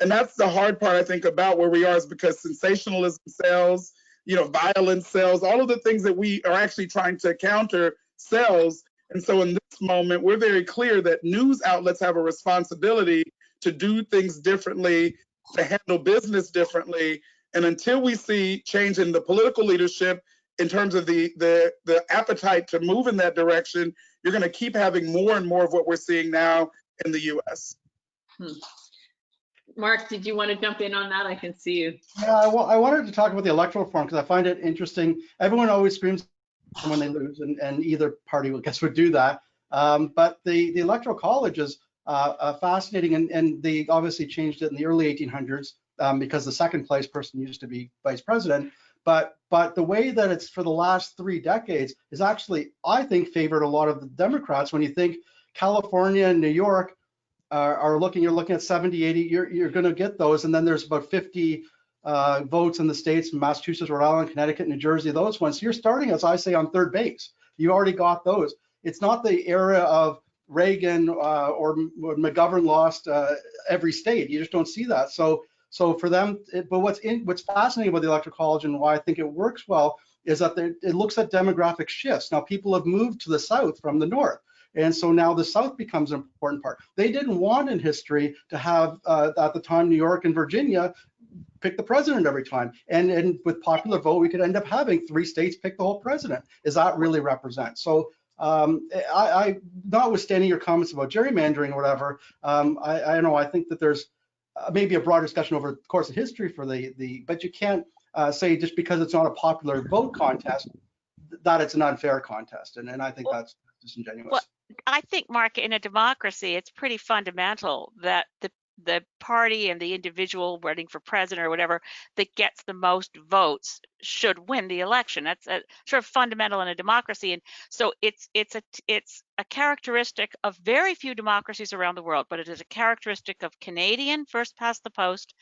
And that's the hard part, I think, about where we are, is because sensationalism sells, violence sells, all of the things that we are actually trying to counter sells. And so in this moment, we're very clear that news outlets have a responsibility to do things differently, to handle business differently. And until we see change in the political leadership in terms of the appetite to move in that direction, you're going to keep having more and more of what we're seeing now in the U.S. Mark, did you want to jump in on that? I can see you. Yeah, I wanted to talk about the electoral reform because I find it interesting. Everyone always screams when they lose, and either party, I guess, would do that. But the electoral college is fascinating, and they obviously changed it in the early 1800s because the second place person used to be vice president. But the way that it's for the last 3 decades is actually, I think, favored a lot of the Democrats. When you think California and New York you're looking at 70, 80, you're going to get those. And then there's about 50 votes in the states, Massachusetts, Rhode Island, Connecticut, New Jersey, those ones. So you're starting, as I say, on third base. You already got those. It's not the era of Reagan or McGovern lost every state. You just don't see that. So for them, but what's fascinating about the Electoral College and why I think it works well is that it looks at demographic shifts. Now people have moved to the South from the North. And so now the South becomes an important part. They didn't want in history to have, at the time, New York and Virginia pick the president every time. And with popular vote, we could end up having 3 states pick the whole president. Does that really represent? So I notwithstanding your comments about gerrymandering or whatever, I know I think that there's maybe a broad discussion over the course of history for but you can't say just because it's not a popular vote contest that it's an unfair contest. And I think that's disingenuous. Well, I think, Mark, in a democracy, it's pretty fundamental that the party and the individual running for president or whatever that gets the most votes should win the election. That's sort of fundamental in a democracy. And so it's a characteristic of very few democracies around the world, but it is a characteristic of Canadian first past the post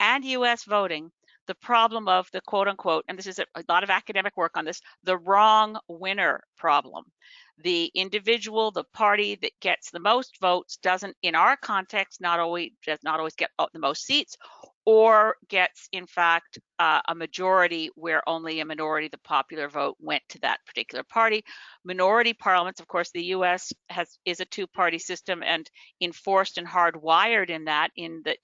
and US voting, the problem of the quote unquote, and this is a lot of academic work on this, the wrong winner problem. The individual, the party that gets the most votes doesn't, in our context, does not always get the most seats, or gets, in fact, a majority where only a minority of the popular vote went to that particular party. Minority parliaments, of course, the US is a 2-party system and enforced and hardwired in that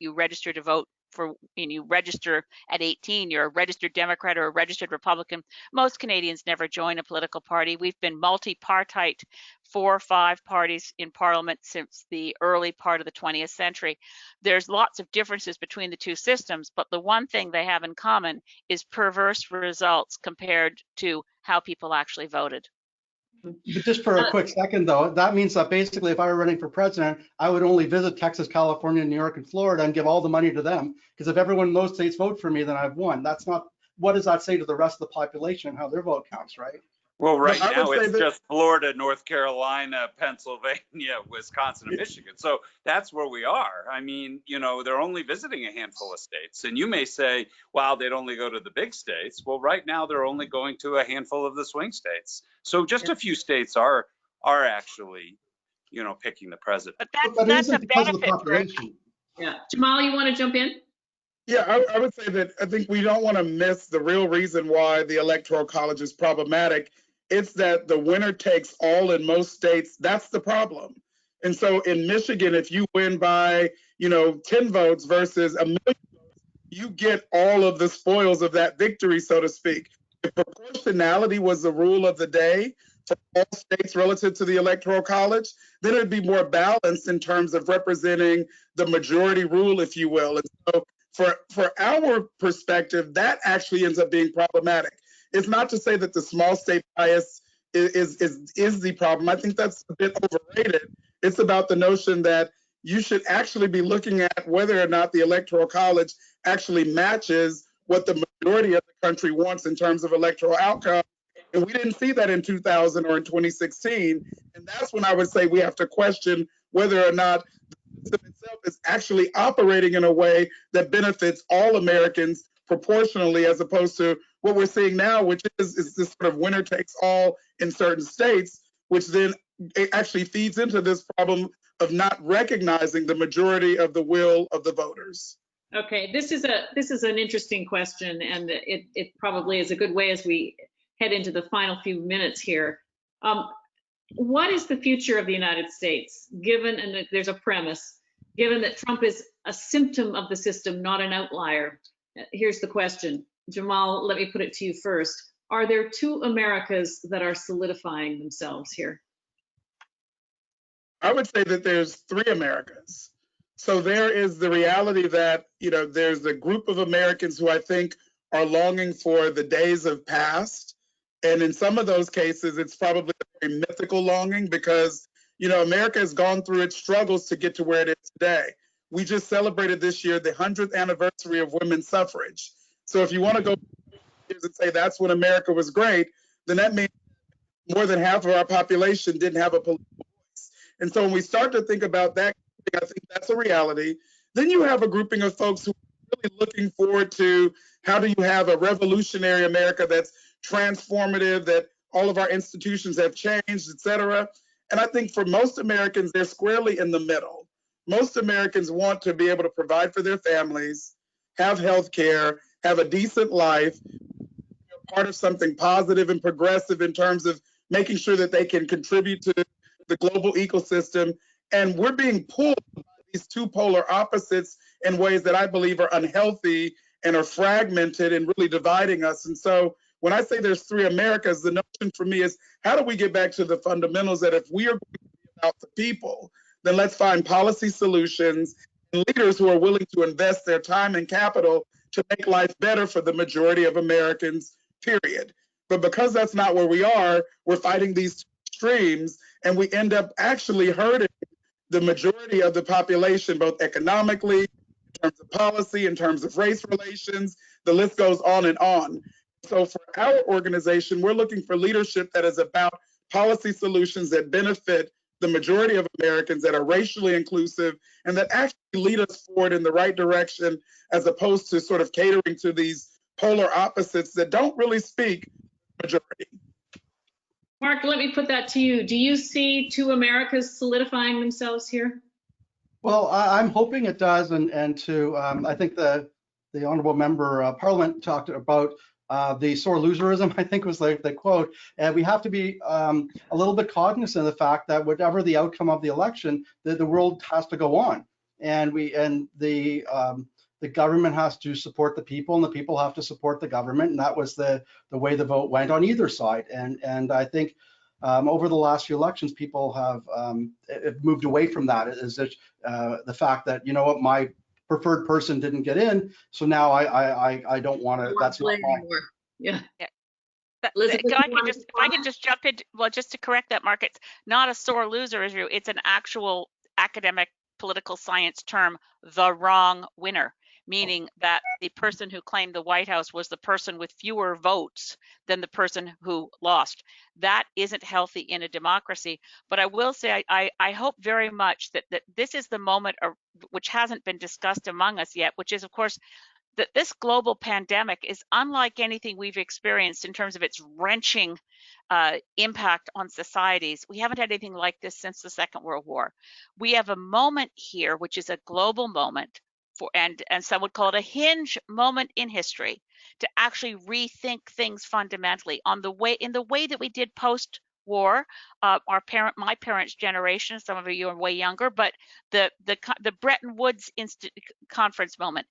you register to vote when you register at 18, you're a registered Democrat or a registered Republican. Most Canadians never join a political party. We've been multi-partite, 4 or 5 parties in Parliament since the early part of the 20th century. There's lots of differences between the two systems, but the one thing they have in common is perverse results compared to how people actually voted. But just for a quick second, though, that means that basically if I were running for president, I would only visit Texas, California, New York, and Florida and give all the money to them. Because if everyone in those states vote for me, then I've won. That's not, what does that say to the rest of the population and how their vote counts, right? Well, right No, I now would say it's that- just Florida, North Carolina, Pennsylvania, Wisconsin, and Michigan. So that's where we are. I mean, you know, they're only visiting a handful of states. And you may say, wow, they'd only go to the big states. Well, right now they're only going to a handful of the swing states. So just a few states are actually, you know, picking the president. But But it that's a isn't because of the benefit for, population. Yeah, Jamal, you want to jump in? Yeah, I would say that I think we don't want to miss the real reason why the Electoral College is problematic. It's that the winner takes all in most states. That's the problem. And so in Michigan, if you win by, 10 votes versus a million votes, you get all of the spoils of that victory, so to speak. If proportionality was the rule of the day for all states relative to the Electoral College, then it'd be more balanced in terms of representing the majority rule, if you will. And so for our perspective, that actually ends up being problematic. It's not to say that the small state bias is the problem. I think that's a bit overrated. It's about the notion that you should actually be looking at whether or not the Electoral College actually matches what the majority of the country wants in terms of electoral outcome. And we didn't see that in 2000 or in 2016. And that's when I would say we have to question whether or not the system itself is actually operating in a way that benefits all Americans proportionally, as opposed to what we're seeing now, which is this sort of winner takes all in certain states, which then it actually feeds into this problem of not recognizing the majority of the will of the voters. Okay, this is an interesting question, and it probably is a good way as we head into the final few minutes here. What is the future of the United States, given, and there's a premise, given that Trump is a symptom of the system, not an outlier? Here's the question. Jamal, let me put it to you first. Are there 2 Americas that are solidifying themselves here? I would say that there's 3 Americas. So there is the reality that, there's a group of Americans who I think are longing for the days of past. And in some of those cases, it's probably a very mythical longing because, America has gone through its struggles to get to where it is today. We just celebrated this year the 100th anniversary of women's suffrage. So if you want to go and say that's when America was great, then that means more than half of our population didn't have a political voice. And so when we start to think about that, I think that's a reality. Then you have a grouping of folks who are really looking forward to how do you have a revolutionary America that's transformative, that all of our institutions have changed, et cetera. And I think for most Americans, they're squarely in the middle. Most Americans want to be able to provide for their families, have health care, have a decent life, part of something positive and progressive in terms of making sure that they can contribute to the global ecosystem. And we're being pulled by these 2 polar opposites in ways that I believe are unhealthy and are fragmented and really dividing us. And so when I say there's 3 Americas, the notion for me is how do we get back to the fundamentals that if we are going to be about the people, then let's find policy solutions and leaders who are willing to invest their time and capital to make life better for the majority of Americans, period. But because that's not where we are, we're fighting these extremes, and we end up actually hurting the majority of the population, both economically, in terms of policy, in terms of race relations, the list goes on and on. So for our organization, we're looking for leadership that is about policy solutions that benefit the majority of Americans, that are racially inclusive, and that actually lead us forward in the right direction, as opposed to sort of catering to these polar opposites that don't really speak majority. Mark, let me put that to you. Do you see 2 Americas solidifying themselves here? Well, I'm hoping it does, and I think the honorable member Parliament talked about the sore loserism, I think was the quote. And we have to be a little bit cognizant of the fact that whatever the outcome of the election, the world has to go on. And the the government has to support the people and the people have to support the government. And that was the way the vote went on either side. And I think over the last few elections, people have moved away from that. Is the fact that, you know what, my preferred person didn't get in, so now I don't want to. That's not mine. Anymore. Yeah. If I could just jump in, well, just to correct that, Mark, it's not a sore loser issue. It's an actual academic political science term, the wrong winner, meaning that the person who claimed the White House was the person with fewer votes than the person who lost. That isn't healthy in a democracy. But I will say, I hope very much that this is the moment which hasn't been discussed among us yet, which is, of course, that this global pandemic is unlike anything we've experienced in terms of its wrenching impact on societies. We haven't had anything like this since the Second World War. We have a moment here, which is a global moment, and some would call it a hinge moment in history, to actually rethink things fundamentally in the way that we did post-war. My parents' generation, some of you are way younger, but the Bretton Woods conference moment.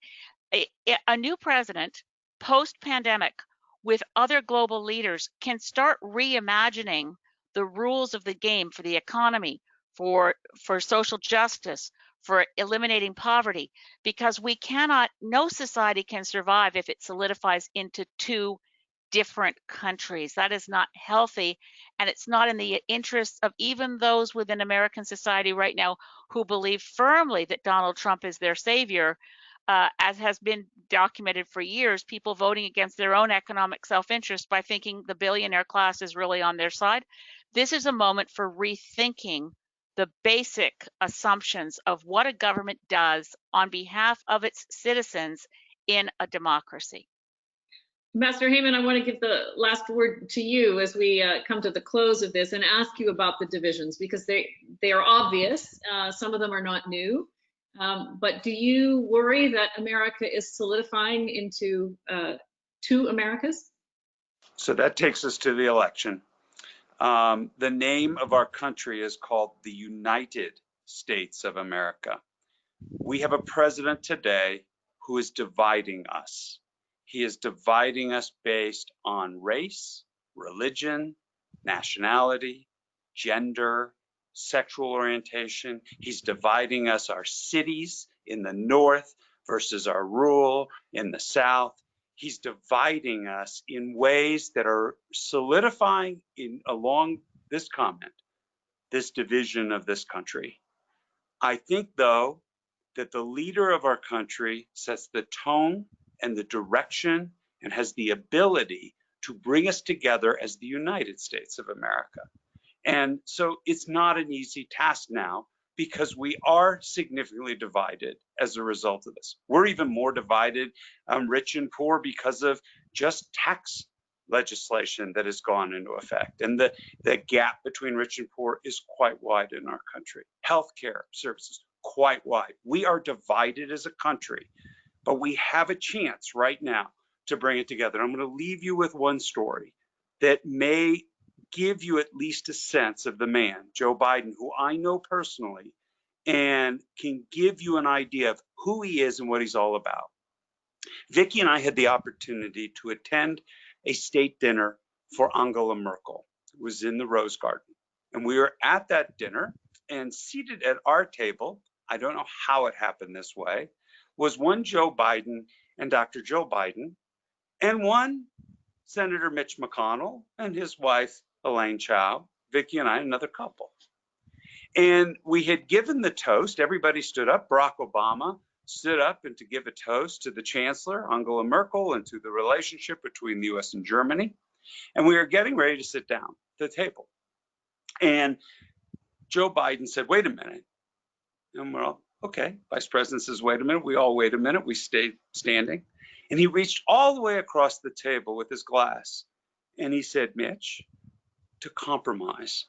A new president post-pandemic with other global leaders can start reimagining the rules of the game for the economy, for social justice, for eliminating poverty, because no society can survive if it solidifies into two different countries. That is not healthy, and it's not in the interests of even those within American society right now who believe firmly that Donald Trump is their savior. As has been documented for years, people voting against their own economic self-interest by thinking the billionaire class is really on their side. This is a moment for rethinking the basic assumptions of what a government does on behalf of its citizens in a democracy. Ambassador Heyman, I want to give the last word to you as we come to the close of this and ask you about the divisions, because they are obvious. Some of them are not new. But do you worry that America is solidifying into two Americas? So that takes us to the election. The name of our country is called the United States of America. We have a president today who is dividing us. He is dividing us based on race, religion, nationality, gender, sexual orientation. He's dividing us, our cities in the north versus our rural in the south. He's dividing us in ways that are solidifying along this comment, this division of this country. I think, though, that the leader of our country sets the tone and the direction and has the ability to bring us together as the United States of America. And so it's not an easy task now, because we are significantly divided as a result of this. We're even more divided, rich and poor, because of just tax legislation that has gone into effect. And the gap between rich and poor is quite wide in our country. Healthcare services, quite wide. We are divided as a country, but we have a chance right now to bring it together. I'm going to leave you with one story that may give you at least a sense of the man, Joe Biden, who I know personally, and can give you an idea of who he is and what he's all about. Vicki and I had the opportunity to attend a state dinner for Angela Merkel. It was in the Rose Garden. And we were at that dinner, and seated at our table, I don't know how it happened this way, was one Joe Biden and Dr. Joe Biden, and one Senator Mitch McConnell and his wife, Elaine Chao, Vicki and I, another couple. And we had given the toast. Everybody stood up. Barack Obama stood up and to give a toast to the Chancellor, Angela Merkel, and to the relationship between the US and Germany. And we were getting ready to sit down at the table. And Joe Biden said, wait a minute. And we're all, okay. Vice President says, wait a minute. We all wait a minute. We stayed standing. And he reached all the way across the table with his glass. And he said, Mitch, to compromise.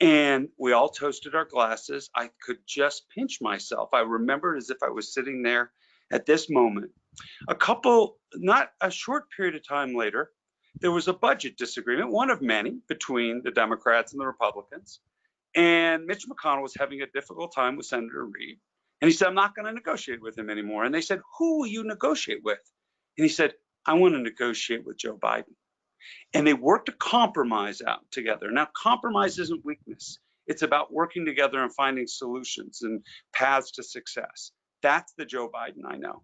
And we all toasted our glasses. I could just pinch myself. I remembered as if I was sitting there at this moment. Not a short period of time later, there was a budget disagreement, one of many, between the Democrats and the Republicans. And Mitch McConnell was having a difficult time with Senator Reid. And he said, I'm not going to negotiate with him anymore. And they said, who will you negotiate with? And he said, I want to negotiate with Joe Biden. And they worked a compromise out together. Now, compromise isn't weakness. It's about working together and finding solutions and paths to success. That's the Joe Biden I know.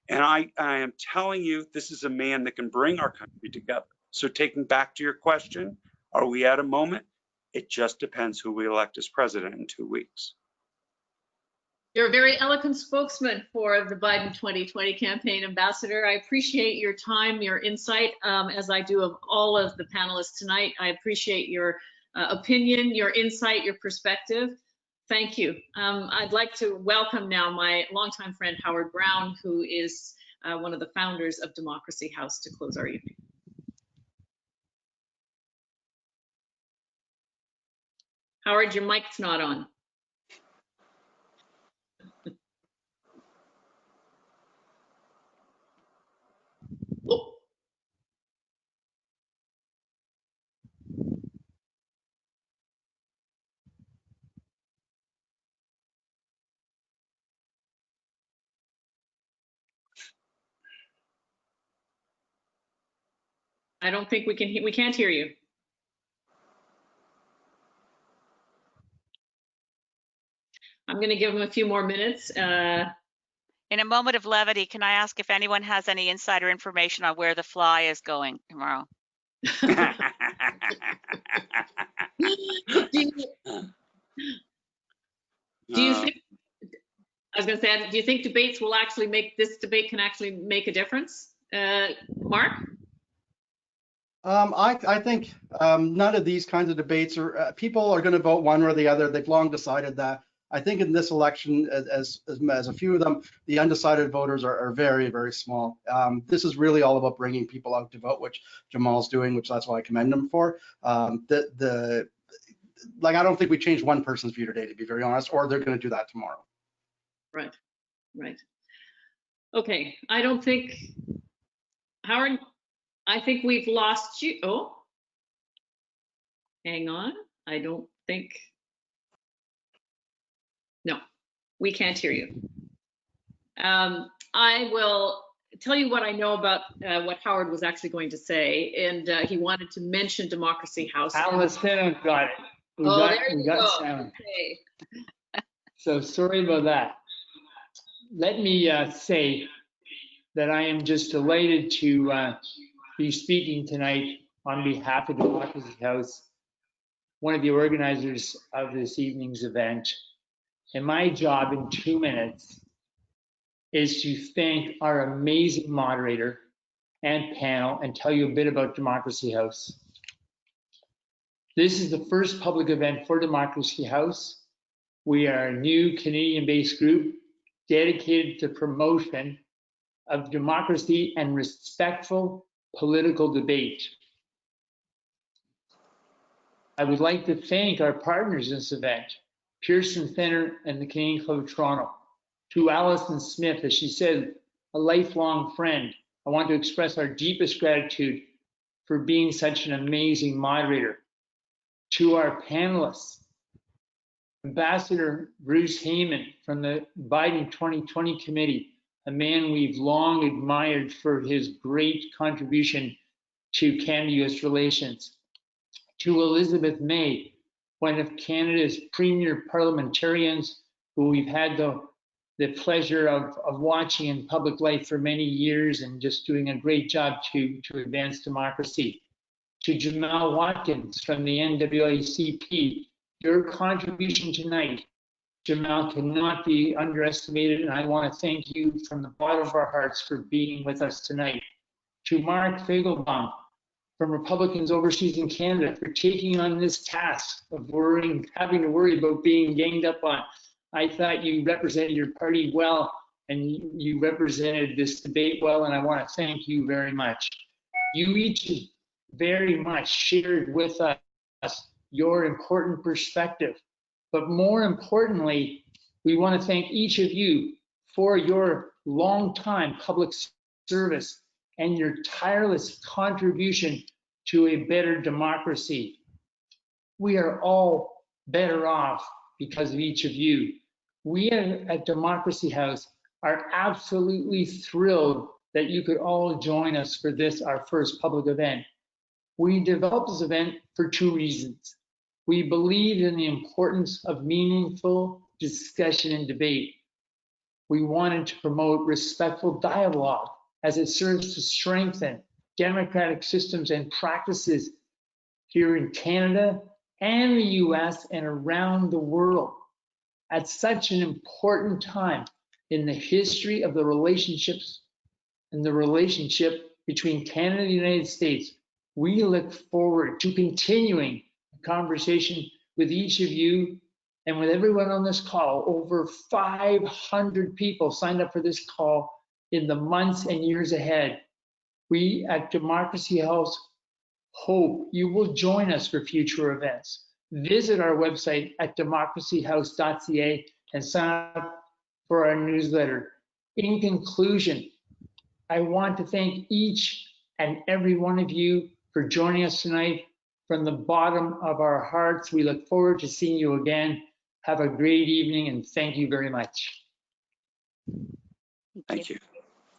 And I am telling you, this is a man that can bring our country together. So taking back to your question, are we at a moment? It just depends who we elect as president in 2 weeks. You're a very eloquent spokesman for the Biden 2020 campaign, Ambassador. I appreciate your time, your insight, as I do of all of the panelists tonight. I appreciate your opinion, your insight, your perspective. Thank you. I'd like to welcome now my longtime friend, Howard Brown, who is one of the founders of Democracy House, to close our evening. Howard, your mic's not on. Oh. I don't think we can't hear you. I'm going to give him a few more minutes. In a moment of levity, can I ask if anyone has any insider information on where the fly is going tomorrow? Do you think, I was going to say, do you think debates will actually this debate can actually make a difference? Mark? I think none of these kinds of debates people are going to vote one or the other. They've long decided that. I think in this election, as a few of them, the undecided voters are very, very small. This is really all about bringing people out to vote, which Jamal's doing, which that's why I commend him for. I don't think we changed one person's view today, to be very honest, or they're going to do that tomorrow. Right, right. Okay, I don't think, Howard, I think we've lost you. Oh, hang on. I don't think. No, we can't hear you. I will tell you what I know about what Howard was actually going to say, and he wanted to mention Democracy House. Alison got it. We got sound. Okay. So sorry about that. Let me say that I am just delighted to be speaking tonight on behalf of Democracy House, one of the organizers of this evening's event. And my job in 2 minutes is to thank our amazing moderator and panel and tell you a bit about Democracy House. This is the first public event for Democracy House. We are a new Canadian-based group dedicated to promotion of democracy and respectful political debate. I would like to thank our partners in this event, Pearson Center and the Canadian Club of Toronto. To Alison Smith, as she said, a lifelong friend, I want to express our deepest gratitude for being such an amazing moderator. To our panelists, Ambassador Bruce Heyman from the Biden 2020 Committee, a man we've long admired for his great contribution to Canada-US relations. To Elizabeth May, one of Canada's premier parliamentarians who we've had the pleasure of watching in public life for many years and just doing a great job to advance democracy. To Jamal Watkins from the NAACP, your contribution tonight, Jamal, cannot be underestimated, and I want to thank you from the bottom of our hearts for being with us tonight. To Mark Feigenbaum from Republicans Overseas in Canada for taking on this task of having to worry about being ganged up on. I thought you represented your party well, and you represented this debate well, and I want to thank you very much. You each very much shared with us your important perspective. But more importantly, we want to thank each of you for your long-time public service and your tireless contribution to a better democracy. We are all better off because of each of you. We at Democracy House are absolutely thrilled that you could all join us for this, our first public event. We developed this event for two reasons. We believe in the importance of meaningful discussion and debate. We wanted to promote respectful dialogue as it serves to strengthen democratic systems and practices here in Canada and the US and around the world. At such an important time in the history of the relationships and the relationship between Canada and the United States, we look forward to continuing the conversation with each of you and with everyone on this call. Over 500 people signed up for this call in the months and years ahead. We at Democracy House hope you will join us for future events. Visit our website at democracyhouse.ca and sign up for our newsletter. In conclusion, I want to thank each and every one of you for joining us tonight. From the bottom of our hearts, we look forward to seeing you again. Have a great evening and thank you very much. Thank you.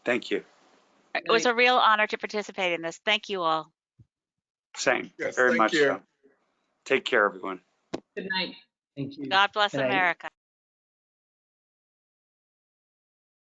Thank you. It was a real honor to participate in this. Thank you all. Same. Yes, Very thank much you. so. Take care, everyone. Good night. Thank you. God bless Good night. America.